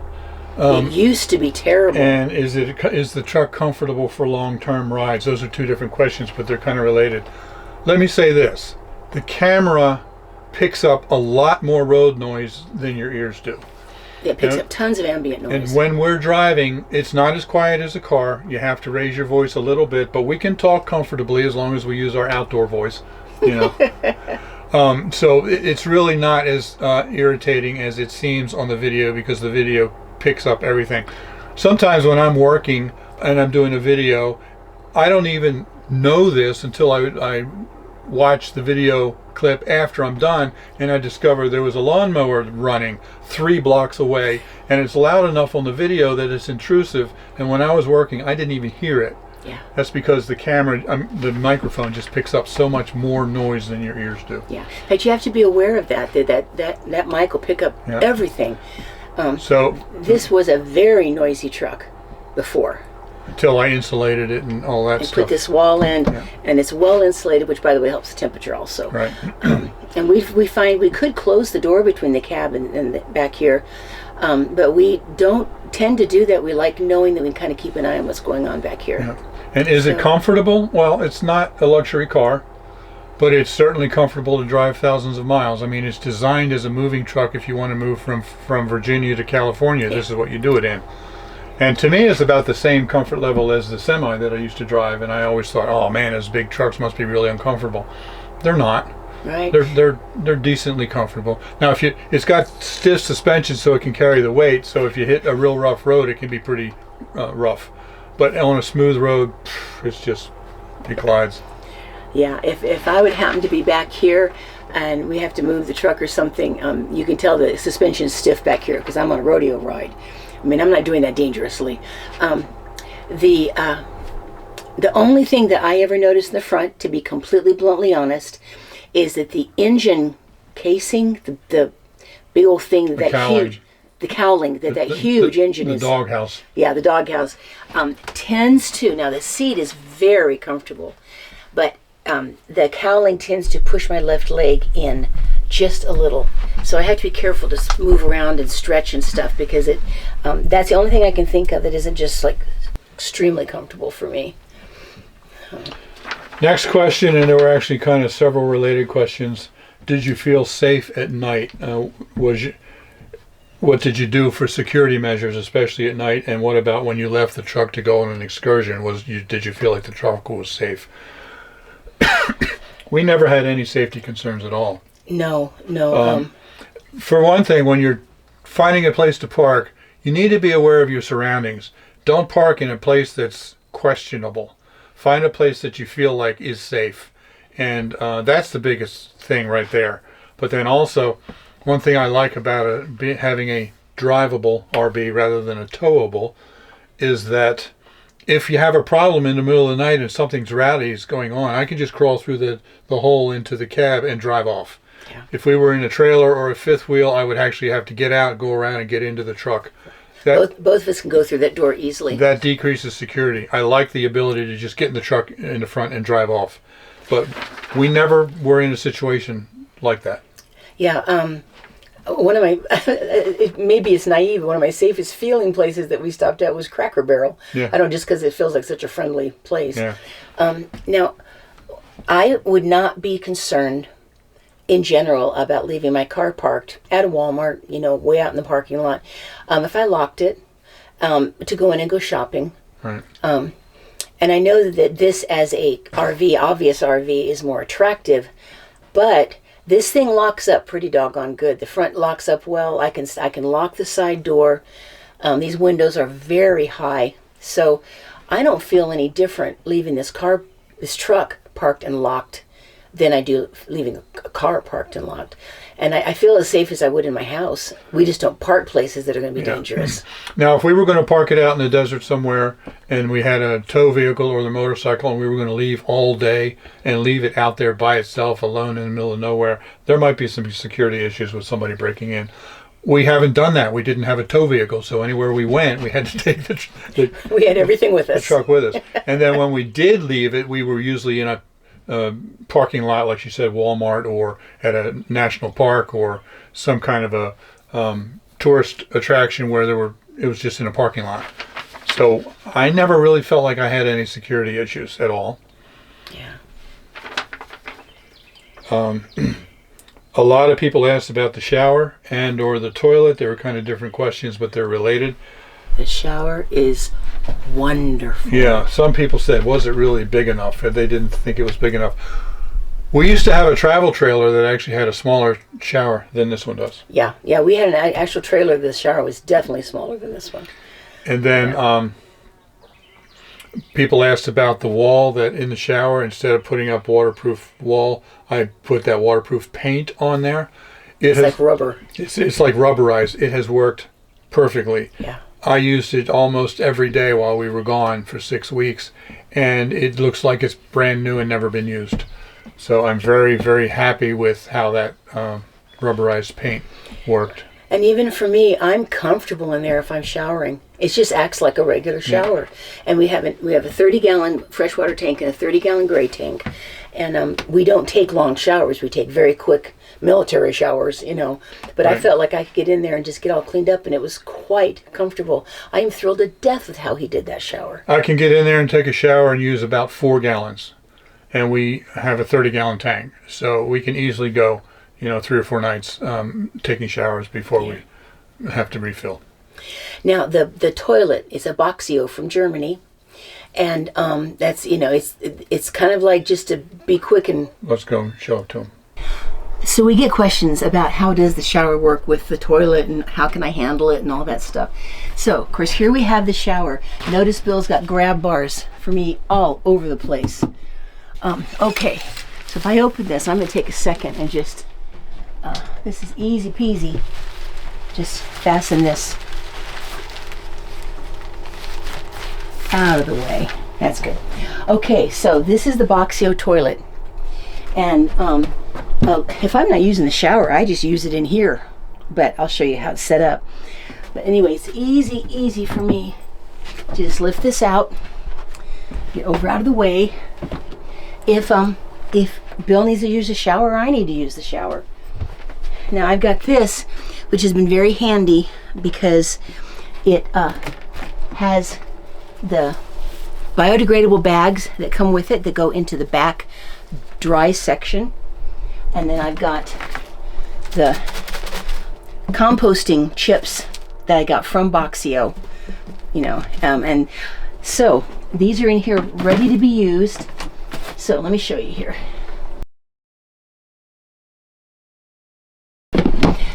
It used to be terrible. And is the truck comfortable for long-term rides? Those are two different questions, but they're kind of related. Let me say this. The camera picks up a lot more road noise than your ears do. It picks up tons of ambient noise. And when we're driving, it's not as quiet as a car. You have to raise your voice a little bit, but we can talk comfortably as long as we use our outdoor voice, you know. So it's really not as irritating as it seems on the video, because the video picks up everything. Sometimes when I'm working and I'm doing a video, I don't even know this until I watch the video clip after I'm done, and I discover there was a lawnmower running 3 blocks away, and it's loud enough on the video that it's intrusive, and when I was working I didn't even hear it. Yeah. That's because the camera, the microphone just picks up so much more noise than your ears do. Yeah, but you have to be aware of that mic will pick up everything. So this was a very noisy truck before. Until I insulated it and all that and stuff. put this wall in, and it's well insulated, which by the way helps the temperature also. Right. And we find we could close the door between the cab and the back here, but we don't tend to do that. We like knowing that we can kind of keep an eye on what's going on back here. Yeah. And is it comfortable? Well, it's not a luxury car, but it's certainly comfortable to drive thousands of miles. I mean, it's designed as a moving truck. If you want to move from Virginia to California, this is what you do it in. And to me, it's about the same comfort level as the semi that I used to drive. And I always thought, oh man, those big trucks must be really uncomfortable. They're not. Right. They're decently comfortable. Now, it's got stiff suspension, so it can carry the weight. So if you hit a real rough road, it can be pretty rough. But on a smooth road, it glides. Yeah. If I would happen to be back here and we have to move the truck or something, you can tell the suspension is stiff back here because I'm on a rodeo ride. I mean, I'm not doing that dangerously. The only thing that I ever noticed in the front, to be completely bluntly honest, is that the engine casing, the big old thing, the cowling, that huge engine is. The doghouse. Yeah, the doghouse tends to. Now the seat is very comfortable, but the cowling tends to push my left leg in just a little, so I have to be careful to move around and stretch and stuff, because that's the only thing I can think of that isn't just like extremely comfortable for me. Next question, and there were actually kind of several related questions. Did you feel safe at night? What did you do for security measures, especially at night? And what about when you left the truck to go on an excursion? Did you feel like the truck was safe? We never had any safety concerns at all. No. For one thing, when you're finding a place to park, you need to be aware of your surroundings. Don't park in a place that's questionable. Find a place that you feel like is safe. And that's the biggest thing right there. But then also, one thing I like about having a drivable RV rather than a towable is that if you have a problem in the middle of the night and something's rowdy is going on, I can just crawl through the hole into the cab and drive off. Yeah. If we were in a trailer or a fifth wheel, I would actually have to get out, go around, and get into the truck. Both of us can go through that door easily. That decreases security. I like the ability to just get in the truck in the front and drive off. But we never were in a situation like that. Yeah. One of my, maybe it's naive, one of my safest feeling places that we stopped at was Cracker Barrel. Yeah. I don't, just because it feels like such a friendly place. Yeah. Now, I would not be concerned in general about leaving my car parked at a Walmart, way out in the parking lot. If I locked it, to go in and go shopping. Right. And I know that this as a obvious RV is more attractive, but this thing locks up pretty doggone good. The front locks up well. I can lock the side door. These windows are very high, so I don't feel any different leaving this truck parked and locked than I do leaving a car parked and locked. And I feel as safe as I would in my house. We just don't park places that are going to be dangerous. Now, if we were going to park it out in the desert somewhere and we had a tow vehicle or the motorcycle and we were going to leave all day and leave it out there by itself alone in the middle of nowhere, there might be some security issues with somebody breaking in. We haven't done that. We didn't have a tow vehicle, so anywhere we went, we had to take we had everything with us. The truck with us. And then when we did leave it, we were usually in a parking lot, like you said, Walmart, or at a national park, or some kind of a tourist attraction where it was just in a parking lot. So I never really felt like I had any security issues at all. Yeah. A lot of people asked about the shower and or the toilet. They were kind of different questions, but they're related. The shower is wonderful. Yeah, some people said, was it really big enough? They didn't think it was big enough. We used to have a travel trailer that actually had a smaller shower than this one does. Yeah, we had an actual trailer. The shower was definitely smaller than this one. And then people asked about the wall that in the shower, instead of putting up waterproof wall, I put that waterproof paint on there. It's like rubber. It's like rubberized. It has worked perfectly. Yeah. I used it almost every day while we were gone for 6 weeks, and it looks like it's brand new and never been used. So I'm very, very happy with how that rubberized paint worked. And even for me, I'm comfortable in there if I'm showering. It just acts like a regular shower. Yeah. And we have a 30-gallon freshwater tank and a 30-gallon gray tank. And we don't take long showers. We take very quick military showers, But right. I felt like I could get in there and just get all cleaned up, and it was quite comfortable. I am thrilled to death with how he did that shower. I can get in there and take a shower and use about 4 gallons. And we have a 30-gallon tank. So we can easily go, 3 or 4 nights taking showers before we have to refill. Now, the toilet is a Boxio from Germany. And that's, it's kind of like just to be quick and... Let's go show it to them. So we get questions about how does the shower work with the toilet and how can I handle it and all that stuff. So, of course, here we have the shower. Notice Bill's got grab bars for me all over the place. Okay, so if I open this, I'm going to take a second and just... this is easy peasy. Just fasten this out of the way. That's good. Okay, so this is the Boxio toilet. And if I'm not using the shower, I just use it in here. But I'll show you how it's set up. But anyway, it's easy for me to just lift this out, get over out of the way. If Bill needs to use the shower, I need to use the shower. Now I've got this, which has been very handy because it has the biodegradable bags that come with it that go into the back dry section. And then I've got the composting chips that I got from Boxio, and so these are in here ready to be used. So let me show you here.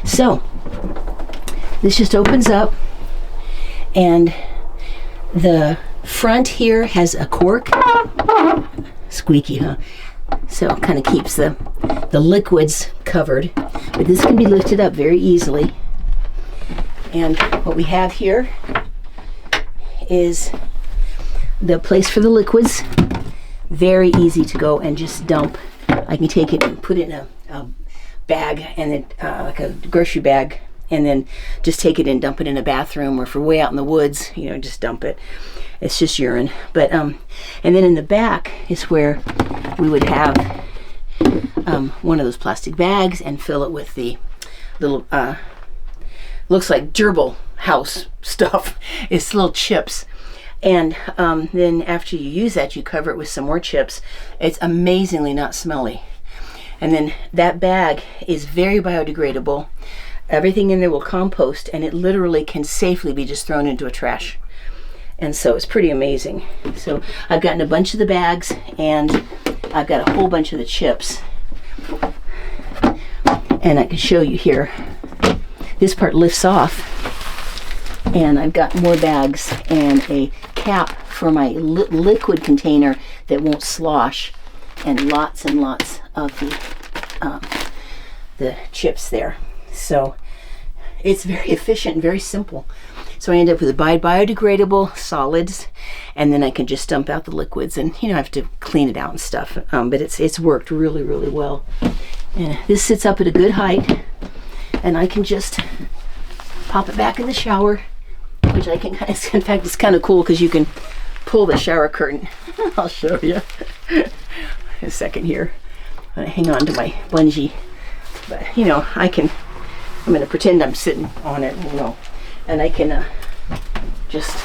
So this just opens up, and the front here has a cork. Squeaky, huh? So it kind of keeps the liquids covered. But this can be lifted up very easily. And what we have here is the place for the liquids. Very easy to go and just dump. I can take it and put it in a bag, and then like a grocery bag, and then just take it and dump it in a bathroom, or if we're way out in the woods, just dump it. It's just urine. But and then in the back is where we would have one of those plastic bags and fill it with the little, looks like gerbil house stuff. It's little chips. And then after you use that, you cover it with some more chips. It's amazingly not smelly. And then that bag is very biodegradable. Everything in there will compost, and it literally can safely be just thrown into a trash. And so it's pretty amazing. So I've gotten a bunch of the bags, and I've got a whole bunch of the chips. And I can show you here. This part lifts off, and I've got more bags and a cap for my liquid container that won't slosh, and lots of the chips there. So it's very efficient and very simple. So I end up with biodegradable solids, and then I can just dump out the liquids, and I have to clean it out and stuff. But it's worked really, really well. And this sits up at a good height, and I can just pop it back in the shower, which I can kind of, in fact, it's kind of cool because you can pull the shower curtain. I'll show you. A second here. I'm gonna hang on to my bungee, but I'm gonna pretend I'm sitting on it, and I can just,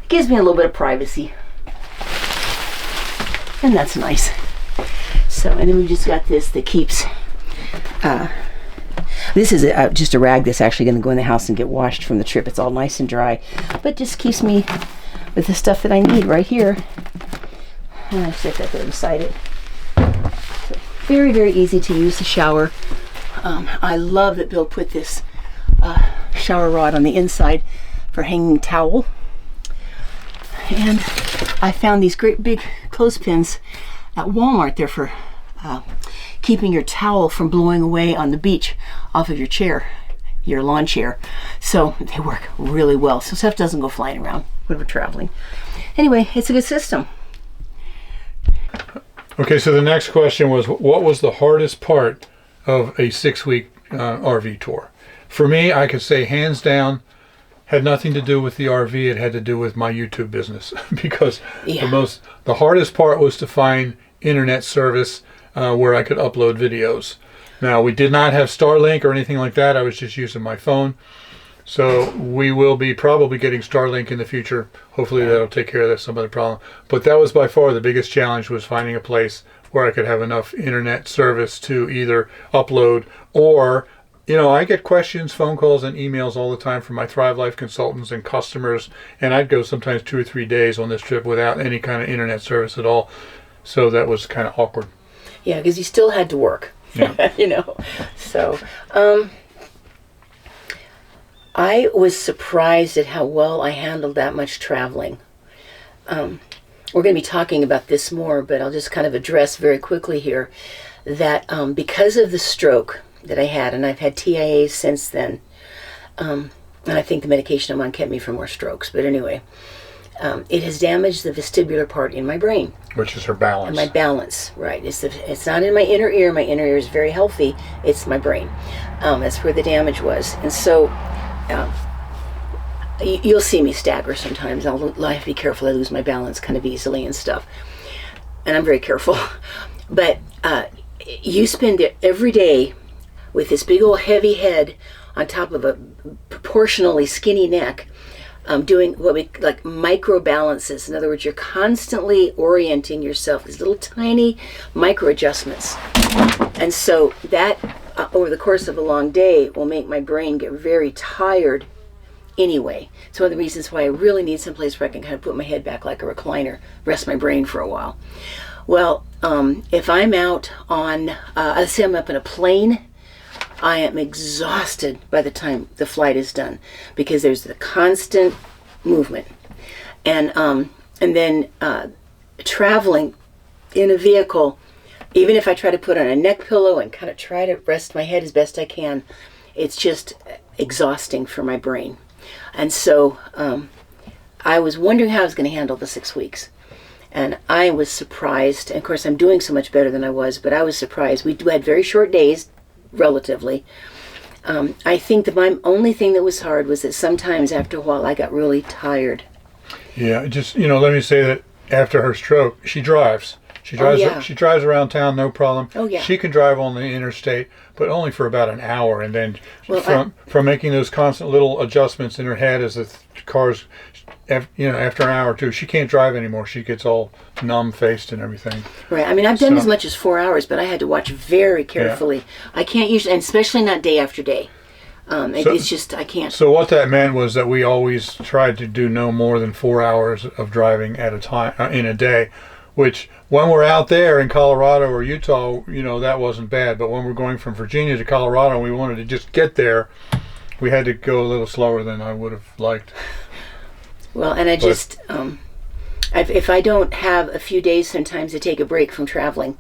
it gives me a little bit of privacy, and that's nice. So, and then we just got this that keeps, this is just a rag that's actually going to go in the house and get washed from the trip. It's all nice and dry, but just keeps me with the stuff that I need right here. And I set that there beside it. So very, very easy to use the shower. I love that Bill put this shower rod on the inside for hanging towel. And I found these great big clothespins at Walmart. They're for keeping your towel from blowing away on the beach off of your chair, your lawn chair. So they work really well. So stuff doesn't go flying around when we're traveling. Anyway, it's a good system. Okay, so the next question was, what was the hardest part of a 6-week RV tour? For me, I could say hands down, had nothing to do with the RV. It had to do with my YouTube business because the hardest part was to find internet service where I could upload videos. Now, we did not have Starlink or anything like that. I was just using my phone. So we will be probably getting Starlink in the future. Hopefully that'll take care of that some other problem. But that was by far the biggest challenge, was finding a place where I could have enough internet service to either upload or, I get questions, phone calls, and emails all the time from my Thrive Life consultants and customers, and I'd go sometimes 2 or 3 days on this trip without any kind of internet service at all. So that was kind of awkward. Yeah, because you still had to work. Yeah. So I was surprised at how well I handled that much traveling. We're going to be talking about this more, but I'll just kind of address very quickly here that because of the stroke that I had, and I've had TIAs since then, and I think the medication I'm on kept me from more strokes, but anyway, it has damaged the vestibular part in my brain. Which is her balance. And my balance, right. It's not in my inner ear. My inner ear is very healthy. It's my brain. That's where the damage was. And so you'll see me stagger sometimes. I have to be careful. I lose my balance kind of easily and stuff. And I'm very careful. But you spend every day with this big old heavy head on top of a proportionally skinny neck, doing what we like micro balances. In other words, you're constantly orienting yourself, these little tiny micro adjustments. And so that over the course of a long day will make my brain get very tired anyway. It's one of the reasons why I really need some place where I can kind of put my head back like a recliner, rest my brain for a while. Well, if I'm out on, let's say I'm up in a plane, I am exhausted by the time the flight is done because there's the constant movement. And then traveling in a vehicle, even if I try to put on a neck pillow and kind of try to rest my head as best I can, it's just exhausting for my brain. And so I was wondering how I was going to handle the 6 weeks. And I was surprised. And of course, I'm doing so much better than I was, but I was surprised. We had very short days, relatively. I think that my only thing that was hard was that sometimes after a while I got really tired. Yeah, just, let me say that after her stroke, she drives. She drives. yeah. She drives around town, no problem. Oh, yeah. She can drive on the interstate, but only for about an hour, and then from making those constant little adjustments in her head as the cars, after an hour or two, she can't drive anymore. She gets all numb-faced and everything. Right. I mean, I've done as much as 4 hours, but I had to watch very carefully. Yeah. I can't usually, and especially not day after day. It's just, I can't. So what that meant was that we always tried to do no more than 4 hours of driving at a time in a day, which when we're out there in Colorado or Utah, that wasn't bad. But when we're going from Virginia to Colorado and we wanted to just get there, we had to go a little slower than I would have liked. Well, and if I don't have a few days sometimes to take a break from traveling,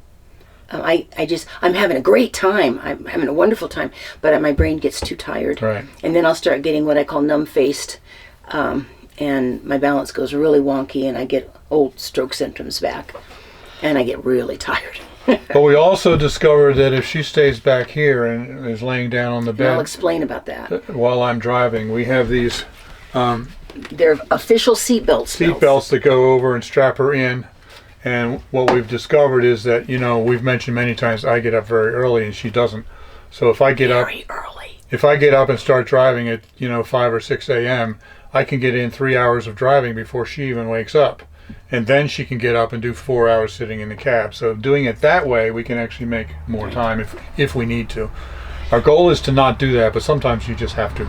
I'm having a great time. I'm having a wonderful time, but my brain gets too tired. Right. And then I'll start getting what I call numb-faced, and my balance goes really wonky, and I get old stroke symptoms back, and I get really tired. But we also discovered that if she stays back here and is laying down on the bed, and I'll explain about that while I'm driving. We have these they're official seatbelts. Seatbelts that go over and strap her in. And what we've discovered is that, we've mentioned many times I get up very early and she doesn't. So if I get up and start driving at 5 or 6 a.m., I can get in 3 hours of driving before she even wakes up. And then she can get up and do 4 hours sitting in the cab. So doing it that way, we can actually make more time if we need to. Our goal is to not do that, but sometimes you just have to.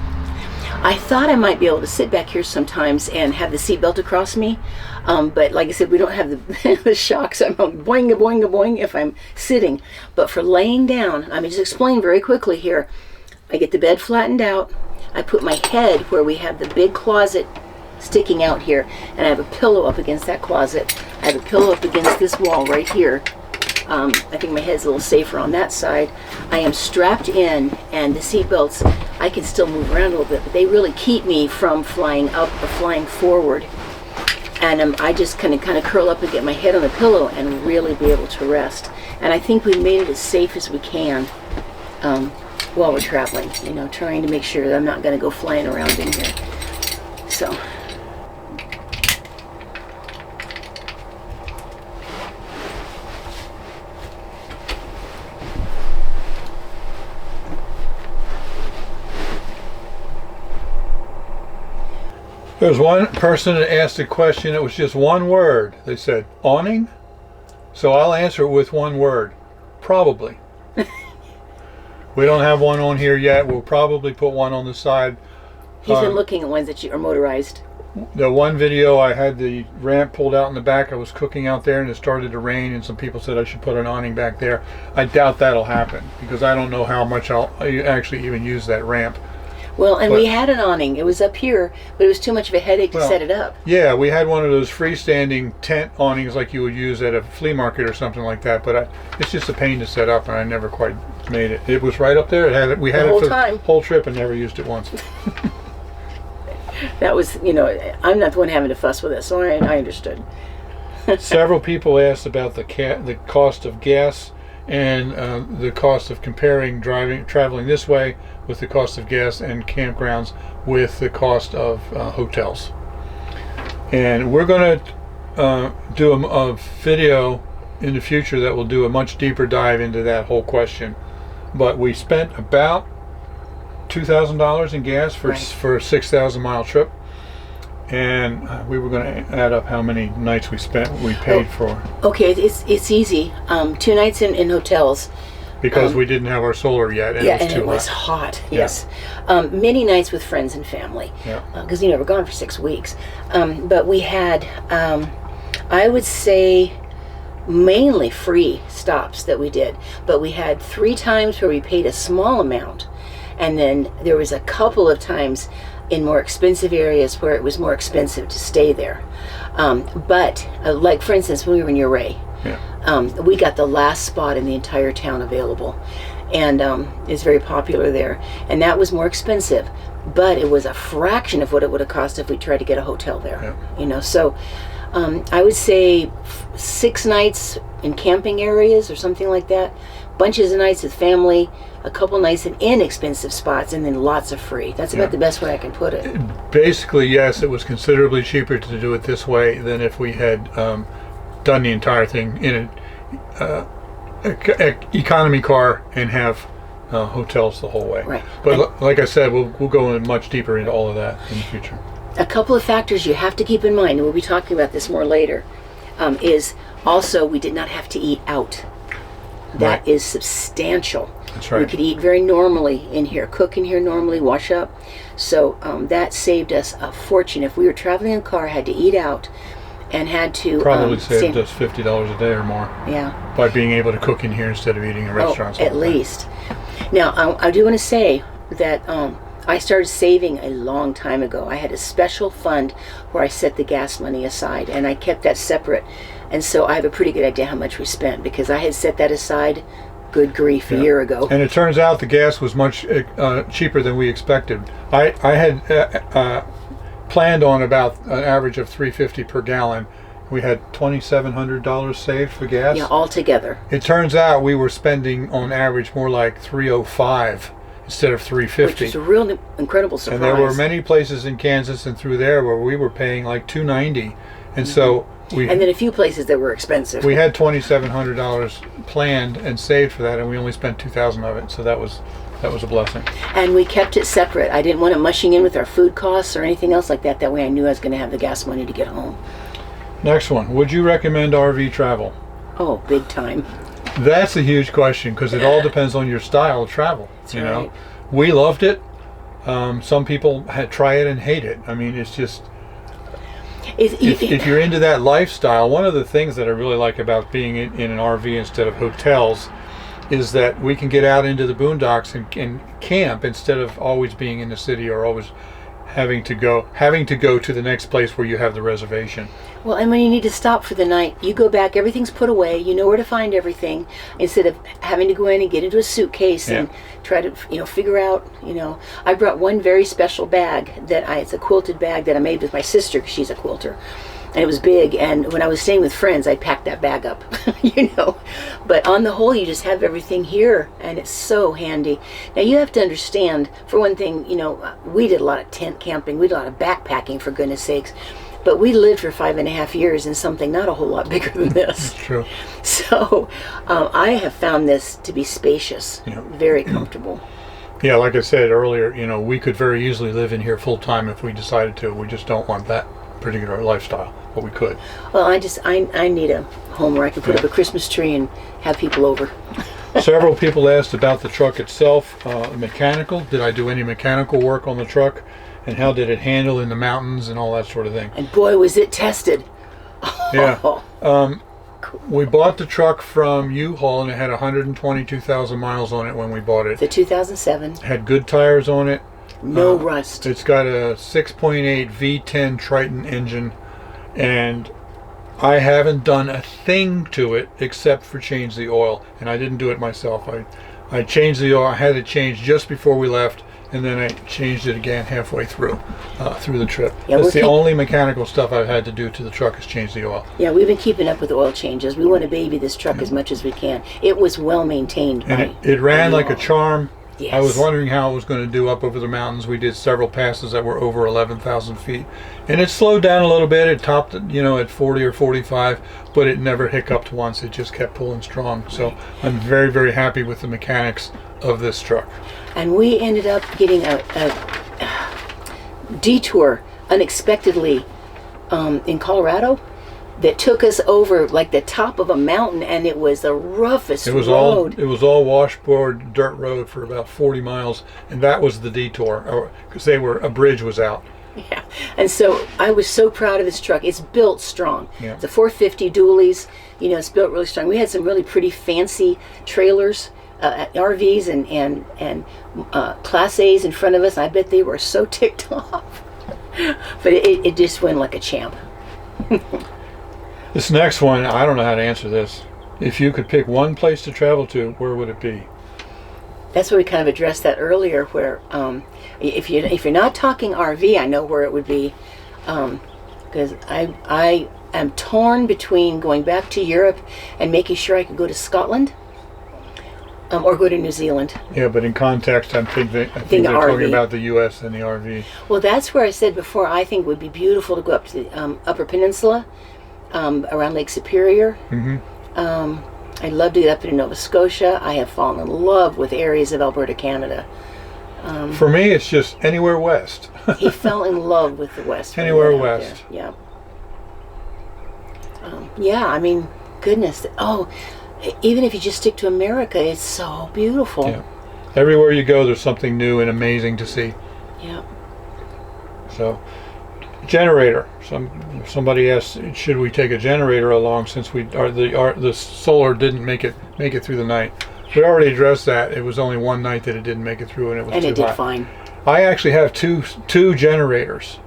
I thought I might be able to sit back here sometimes and have the seatbelt across me, but like I said, we don't have the shocks. I'm boing, a boing, a boing if I'm sitting. But for laying down, I mean, just explain very quickly here. I get the bed flattened out. I put my head where we have the big closet sticking out here, and I have a pillow up against that closet. I have a pillow up against this wall right here. I think my head's a little safer on that side. I am strapped in, and the seat belts, I can still move around a little bit, but they really keep me from flying up or flying forward. And I just kind of curl up and get my head on the pillow and really be able to rest. And I think we made it as safe as we can while we're traveling, trying to make sure that I'm not going to go flying around in here. So. There was one person that asked a question. It was just one word. They said, awning? So I'll answer it with one word. Probably. We don't have one on here yet. We'll probably put one on the side. He's been looking at ones that are motorized. The one video, I had the ramp pulled out in the back. I was cooking out there and it started to rain, and some people said I should put an awning back there. I doubt that'll happen because I don't know how much I'll actually even use that ramp. Well, and we had an awning. It was up here, but it was too much of a headache to set it up. Yeah, we had one of those freestanding tent awnings like you would use at a flea market or something like that, but it's just a pain to set up, and I never quite made it. It was right up there. We had it for the whole trip and never used it once. That was, I'm not the one having to fuss with it, so I understood. Several people asked about the cost of gas and the cost of comparing traveling this way with the cost of gas and campgrounds with the cost of hotels. And we're going to do a video in the future that will do a much deeper dive into that whole question. But we spent about $2,000 in gas for a 6,000 mile trip, and we were going to add up how many nights we paid for. Okay, it's easy. 2 nights in hotels. Because we didn't have our solar yet, and it was hot. Yes. Many nights with friends and family. Because we're gone for 6 weeks. But we had, I would say, mainly free stops that we did. But we had 3 times where we paid a small amount, and then there was a couple of times in more expensive areas where it was more expensive to stay there. But like for instance, when we were in Uray, we got the last spot in the entire town available, and it's very popular there. And that was more expensive, but it was a fraction of what it would have cost if we tried to get a hotel there. So I would say 6 nights in camping areas or something like that, bunches of nights with family, a couple nights in inexpensive spots, and then lots of free. That's about the best way I can put it. Basically, yes, it was considerably cheaper to do it this way than if we had done the entire thing economy car and have hotels the whole way. Right. But like I said, we'll go in much deeper into all of that in the future. A couple of factors you have to keep in mind, and we'll be talking about this more later, is also we did not have to eat out. That Right. is substantial. That's right. We could eat very normally in here, cook in here normally, wash up. So that saved us a fortune. If we were traveling in a car, had to eat out, and had to Probably saved us $50 a day or more. Yeah. By being able to cook in here instead of eating in restaurants. At least. Now, I do want to say that I started saving a long time ago. I had a special fund where I set the gas money aside, and I kept that separate. And so I have a pretty good idea how much we spent, because I had set that aside, good grief, a year ago. And it turns out the gas was much cheaper than we expected. I had planned on about an average of $3.50 per gallon. We had $2,700 saved for gas. Yeah, altogether. It turns out we were spending on average more like $3.05 instead of $3.50. Which is a real incredible surprise. And there were many places in Kansas and through there where we were paying like $2.90, and so and then a few places that were expensive. we had $2,700 planned and saved for that, and we only spent $2,000 of it. So that was a blessing. And we kept it separate. I didn't want it mushing in with our food costs or anything else like that. That way I knew I was going to have the gas money to get home. Next one. Would you recommend RV travel? Oh, big time. That's a huge question, because it all depends on your style of travel. That's you right. know, we loved it. Some people try it and hate it. I mean, it's just if you're into that lifestyle. One of the things that I really like about being in an RV instead of hotels is that we can get out into the boondocks and camp instead of always being in the city or always having to go to the next place where you have the reservation. Well, and when you need to stop for the night, you go back, everything's put away, you know where to find everything, instead of having to go in and get into a suitcase and try to, figure out, I brought one very special bag it's a quilted bag that I made with my sister, because she's a quilter. And it was big, and when I was staying with friends, I packed that bag up, But on the whole, you just have everything here, and it's so handy. Now, you have to understand, for one thing, we did a lot of tent camping, we did a lot of backpacking, for goodness sakes. But we lived for 5.5 years in something not a whole lot bigger than this. That's true. So I have found this to be spacious, very comfortable. Yeah, like I said earlier, we could very easily live in here full time if we decided to. We just don't want that particular lifestyle, but we could. Well, I need a home where I can put up a Christmas tree and have people over. Several people asked about the truck itself, mechanical. Did I do any mechanical work on the truck? And how did it handle in the mountains and all that sort of thing? And boy, was it tested. Yeah. We bought the truck from U-Haul, and it had 122,000 miles on it when we bought it. The 2007. Had good tires on it. No rust. It's got a 6.8 V10 Triton engine, and I haven't done a thing to it except for change the oil, and I didn't do it myself. I changed the oil. I had it changed just before we left, and then I changed it again halfway through the trip. Yeah, That's the only mechanical stuff I've had to do to the truck is change the oil. Yeah, we've been keeping up with oil changes. We want to baby this truck as much as we can. It was well maintained. And it ran like a charm. Yes. I was wondering how it was going to do up over the mountains. We did several passes that were over 11,000 feet. And it slowed down a little bit. It topped, at 40 or 45, but it never hiccuped once. It just kept pulling strong. So I'm very, very happy with the mechanics of this truck. And we ended up getting a detour unexpectedly in Colorado that took us over like the top of a mountain, and it was the roughest road. It was all washboard dirt road for about 40 miles, and that was the detour because a bridge was out. Yeah, and so I was so proud of this truck. It's built strong. Yeah. It's a 450 dualies. It's built really strong. We had some really pretty fancy trailers, RVs and Class A's in front of us. I bet they were so ticked off. But it just went like a champ. This next one, I don't know how to answer this. If you could pick one place to travel to, where would it be? That's what we kind of addressed that earlier, where if you're not talking RV, I know where it would be, because I am torn between going back to Europe and making sure I could go to Scotland, or go to New Zealand. Yeah, but in context, I think they're RV. talking about the U.S. and the RV. Well, that's where I said before, I think it would be beautiful to go up to the Upper Peninsula, around Lake Superior. Mm-hmm. I'd love to get up into Nova Scotia. I have fallen in love with areas of Alberta, Canada. For me, it's just anywhere west. He fell in love with the West. when he Anywhere went out west. there. Yeah. I mean, goodness. Oh, even if you just stick to America, it's so beautiful. Yeah. Everywhere you go, there's something new and amazing to see. Yeah. So, generator. Somebody asked, should we take a generator along since the solar didn't make it through the night. We already addressed that. It was only one night that it didn't make it through, and it was too hot. And it did fine. I actually have two generators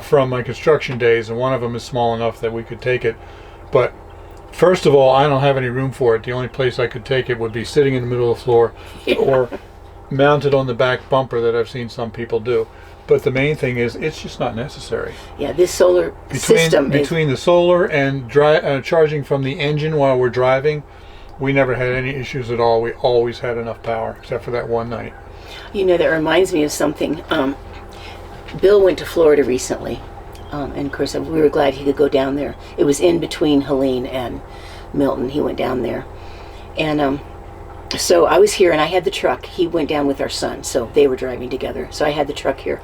from my construction days, and one of them is small enough that we could take it. But first of all, I don't have any room for it. The only place I could take it would be sitting in the middle of the floor or mounted on the back bumper that I've seen some people do. But the main thing is, it's just not necessary. Yeah, this solar system between the solar and charging from the engine while we're driving, we never had any issues at all. We always had enough power, except for that one night. You know, that reminds me of something. Bill went to Florida recently, and of course we were glad he could go down there. It was in between Helene and Milton. He went down there, and so I was here, and I had the truck. He went down with our son, so they were driving together. So I had the truck here,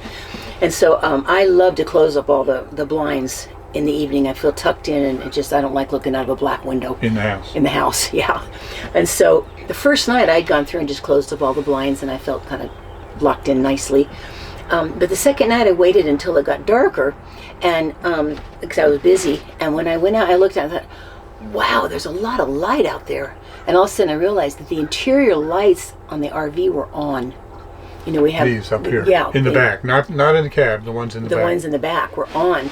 and so I love to close up all the blinds in the evening. I feel tucked in, and I don't like looking out of a black window. In the house. In the house, yeah. And so the first night I'd gone through and just closed up all the blinds, and I felt kind of locked in nicely. But the second night I waited until it got darker, and because I was busy. And when I went out, I looked out and I thought, wow, there's a lot of light out there. And all of a sudden I realized that the interior lights on the RV were on. You know, we have these up here, yeah, in the back, not in the cab. The ones in the back. The ones in the back were on.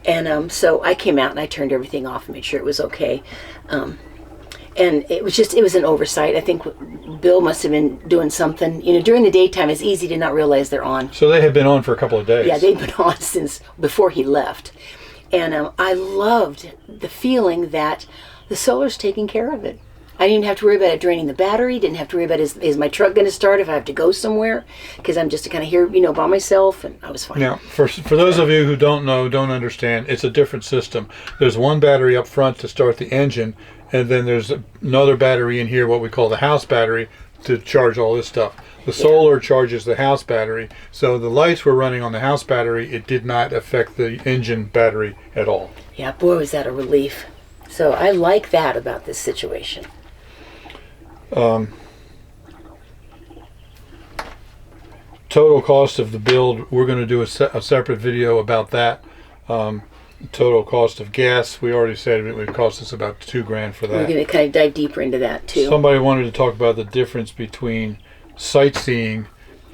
And so I came out and I turned everything off and made sure it was okay. And it was an oversight. I think Bill must have been doing something. You know, during the daytime, it's easy to not realize they're on. So they had been on for a couple of days. Yeah, they'd been on since before he left. And I loved the feeling that the solar's taking care of it. I didn't have to worry about it draining the battery. Didn't have to worry about is my truck going to start if I have to go somewhere, because I'm just kind of here, you know, by myself, and I was fine. Now, for those of you who don't understand, it's a different system. There's one battery up front to start the engine, and then there's another battery in here, what we call the house battery, to charge all this stuff. The solar charges the house battery, so the lights were running on the house battery. It did not affect the engine battery at all. Yeah, boy, was that a relief. So I like that about this situation. Total cost of the build, we're going to do a separate video about that. Total cost of gas, we already said it would cost us about $2,000 for that. We're going to kind of dive deeper into that too. Somebody wanted to talk about the difference between sightseeing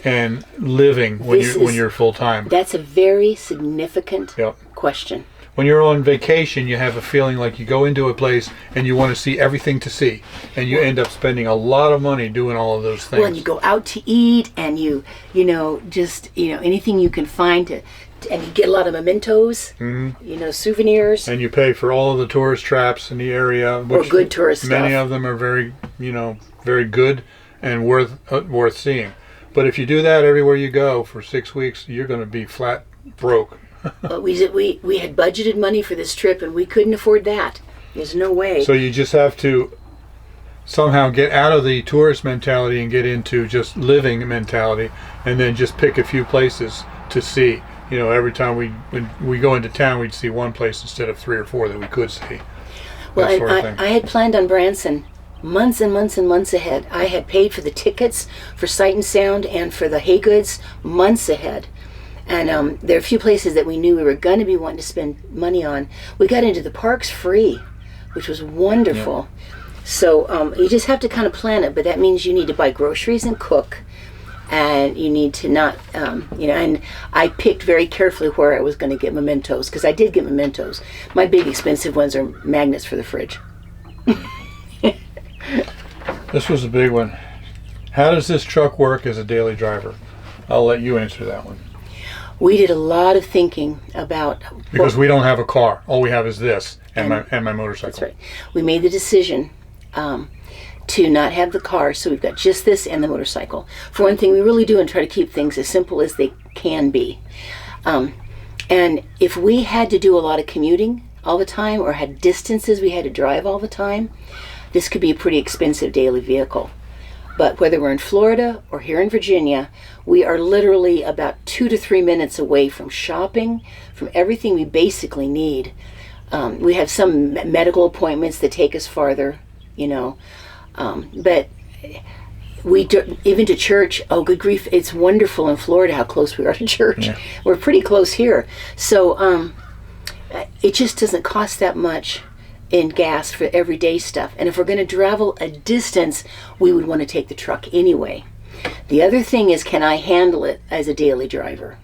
and living when you're full time. That's a very significant question. When you're on vacation, you have a feeling like you go into a place and you want to see everything to see, and you end up spending a lot of money doing all of those things. Well, and you go out to eat, and you know, just, you know, anything you can find and you get a lot of mementos, you know, souvenirs. And you pay for all of the tourist traps in the area, which or good tourist stuff. Many of them are very good and worth seeing. But if you do that everywhere you go for 6 weeks, you're going to be flat broke. But we had budgeted money for this trip, and we couldn't afford that. There's no way. So you just have to somehow get out of the tourist mentality and get into just living mentality, and then just pick a few places to see. You know, every time when we go into town, we'd see one place instead of 3 or 4 that we could see. Well, I had planned on Branson months and months and months ahead. I had paid for the tickets for Sight and Sound and for the hay goods months ahead. And there are a few places that we knew we were going to be wanting to spend money on. We got into the parks free, which was wonderful. Yeah. So you just have to kind of plan it, but that means you need to buy groceries and cook, and you need to not, you know, and I picked very carefully where I was going to get mementos, because I did get mementos. My big expensive ones are magnets for the fridge. This was a big one. How does this truck work as a daily driver? I'll let you answer that one. We did a lot of thinking about... Because we don't have a car. All we have is this and my motorcycle. That's right. We made the decision to not have the car, so we've got just this and the motorcycle. For one thing, we really do and try to keep things as simple as they can be. And if we had to do a lot of commuting all the time, or had distances we had to drive all the time, this could be a pretty expensive daily vehicle. But whether we're in Florida or here in Virginia, we are literally about 2 to 3 minutes away from shopping, from everything we basically need. We have some medical appointments that take us farther, you know, but even to church, oh good grief, it's wonderful in Florida how close we are to church. Yeah. We're pretty close here. So it just doesn't cost that much in gas for everyday stuff. And if we're going to travel a distance, we would want to take the truck anyway. The other thing is, can I handle it as a daily driver?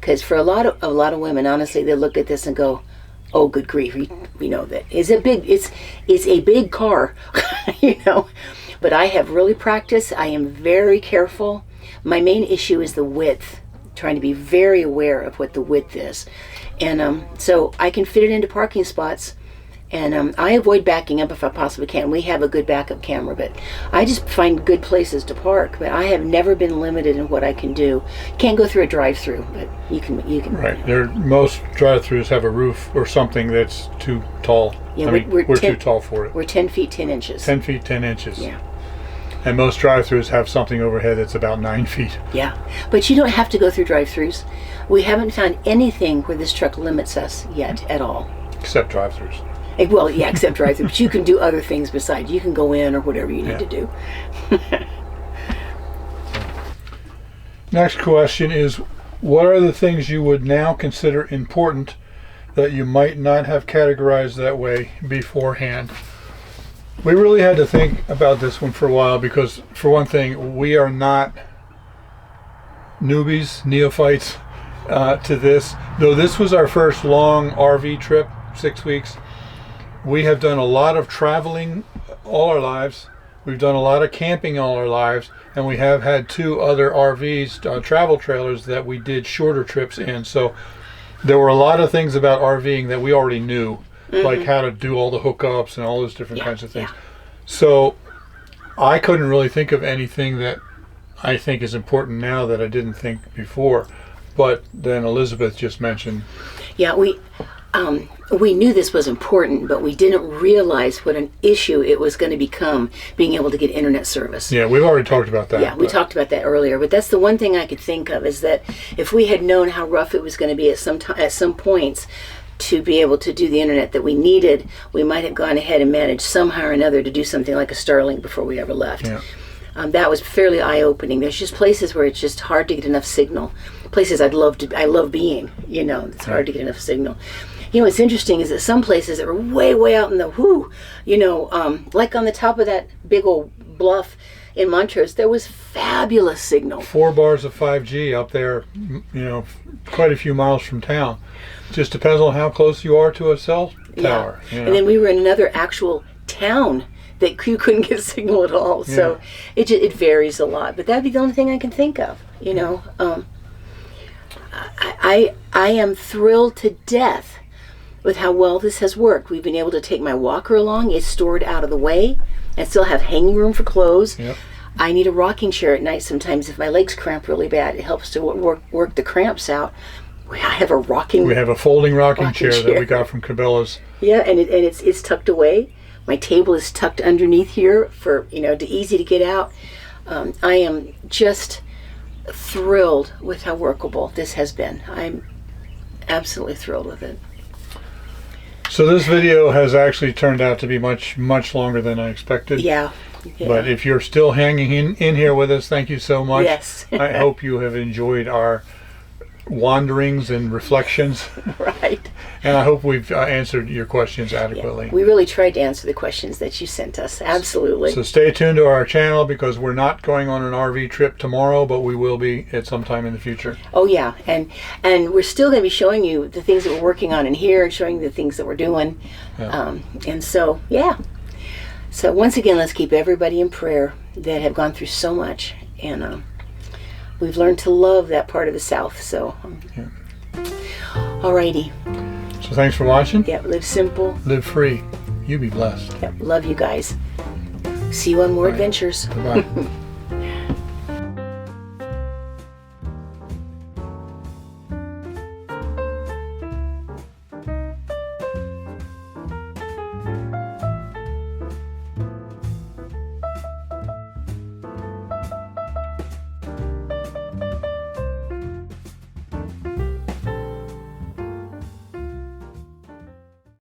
Because for a lot of women, honestly, they look at this and go, oh good grief, we know that it's a big car, you know. But I have really practiced. I am very careful. My main issue is the width, trying to be very aware of what the width is. And so I can fit it into parking spots. And I avoid backing up if I possibly can. We have a good backup camera, but I just find good places to park. But I have never been limited in what I can do. Can't go through a drive-through, but you can. Right. Most drive-throughs have a roof or something that's too tall. Yeah, we're too tall for it. We're 10 feet 10 inches. 10 feet 10 inches. Yeah. And most drive-throughs have something overhead that's about 9 feet. Yeah, but you don't have to go through drive-throughs. We haven't found anything where this truck limits us yet at all. Except drive-throughs. Well, yeah, except drive-through. But you can do other things besides. You can go in or whatever you need to do. Next question is, what are the things you would now consider important that you might not have categorized that way beforehand? We really had to think about this one for a while because, for one thing, we are not newbies, neophytes to this. Though this was our first long RV trip, 6 weeks, we have done a lot of traveling all our lives. We've done a lot of camping all our lives, and we have had 2 other RVs, travel trailers, that we did shorter trips in. So there were a lot of things about RVing that we already knew, like how to do all the hookups and all those different kinds of things. So I couldn't really think of anything that I think is important now that I didn't think before. But then Elizabeth just mentioned. Yeah, we knew this was important, but we didn't realize what an issue it was going to become, being able to get internet service. Yeah, we've already talked about that. Yeah, we talked about that earlier, but that's the one thing I could think of, is that if we had known how rough it was going to be at some points to be able to do the internet that we needed, we might have gone ahead and managed somehow or another to do something like a Starlink before we ever left. Yeah. That was fairly eye-opening. There's just places where it's just hard to get enough signal. Places I love being, you know, it's hard to get enough signal. You know, what's interesting is that some places that are way, way out in the like on the top of that big old bluff in Montrose, there was fabulous signal. 4 bars of 5G up there, you know, quite a few miles from town. Just depends on how close you are to a cell tower. Yeah. You know? And then we were in another actual town that you couldn't get signal at all. So it varies a lot. But that'd be the only thing I can think of, you know. I am thrilled to death with how well this has worked. We've been able to take my walker along. It's stored out of the way. I still have hanging room for clothes. Yep. I need a rocking chair at night sometimes if my legs cramp really bad. It helps to work the cramps out. I have a rocking. We have a folding rocking chair that we got from Cabela's. Yeah, and it's tucked away. My table is tucked underneath here for, you know, easy to get out. I am just thrilled with how workable this has been. I'm absolutely thrilled with it. So this video has actually turned out to be much, much longer than I expected. Yeah. But if you're still hanging in here with us, thank you so much. Yes. I hope you have enjoyed our wanderings and reflections. Right. And I hope we've answered your questions adequately. Yeah, we really tried to answer the questions that you sent us. Absolutely. So stay tuned to our channel, because we're not going on an RV trip tomorrow, but we will be at some time in the future. Oh yeah, and we're still going to be showing you the things that we're working on in here, and showing you the things that we're doing. Yeah. And so, yeah. So once again, let's keep everybody in prayer that have gone through so much. And we've learned to love that part of the South. So, alrighty. So thanks for watching. Yeah, live simple. Live free. You be blessed. Yep, love you guys. See you on more adventures. Goodbye.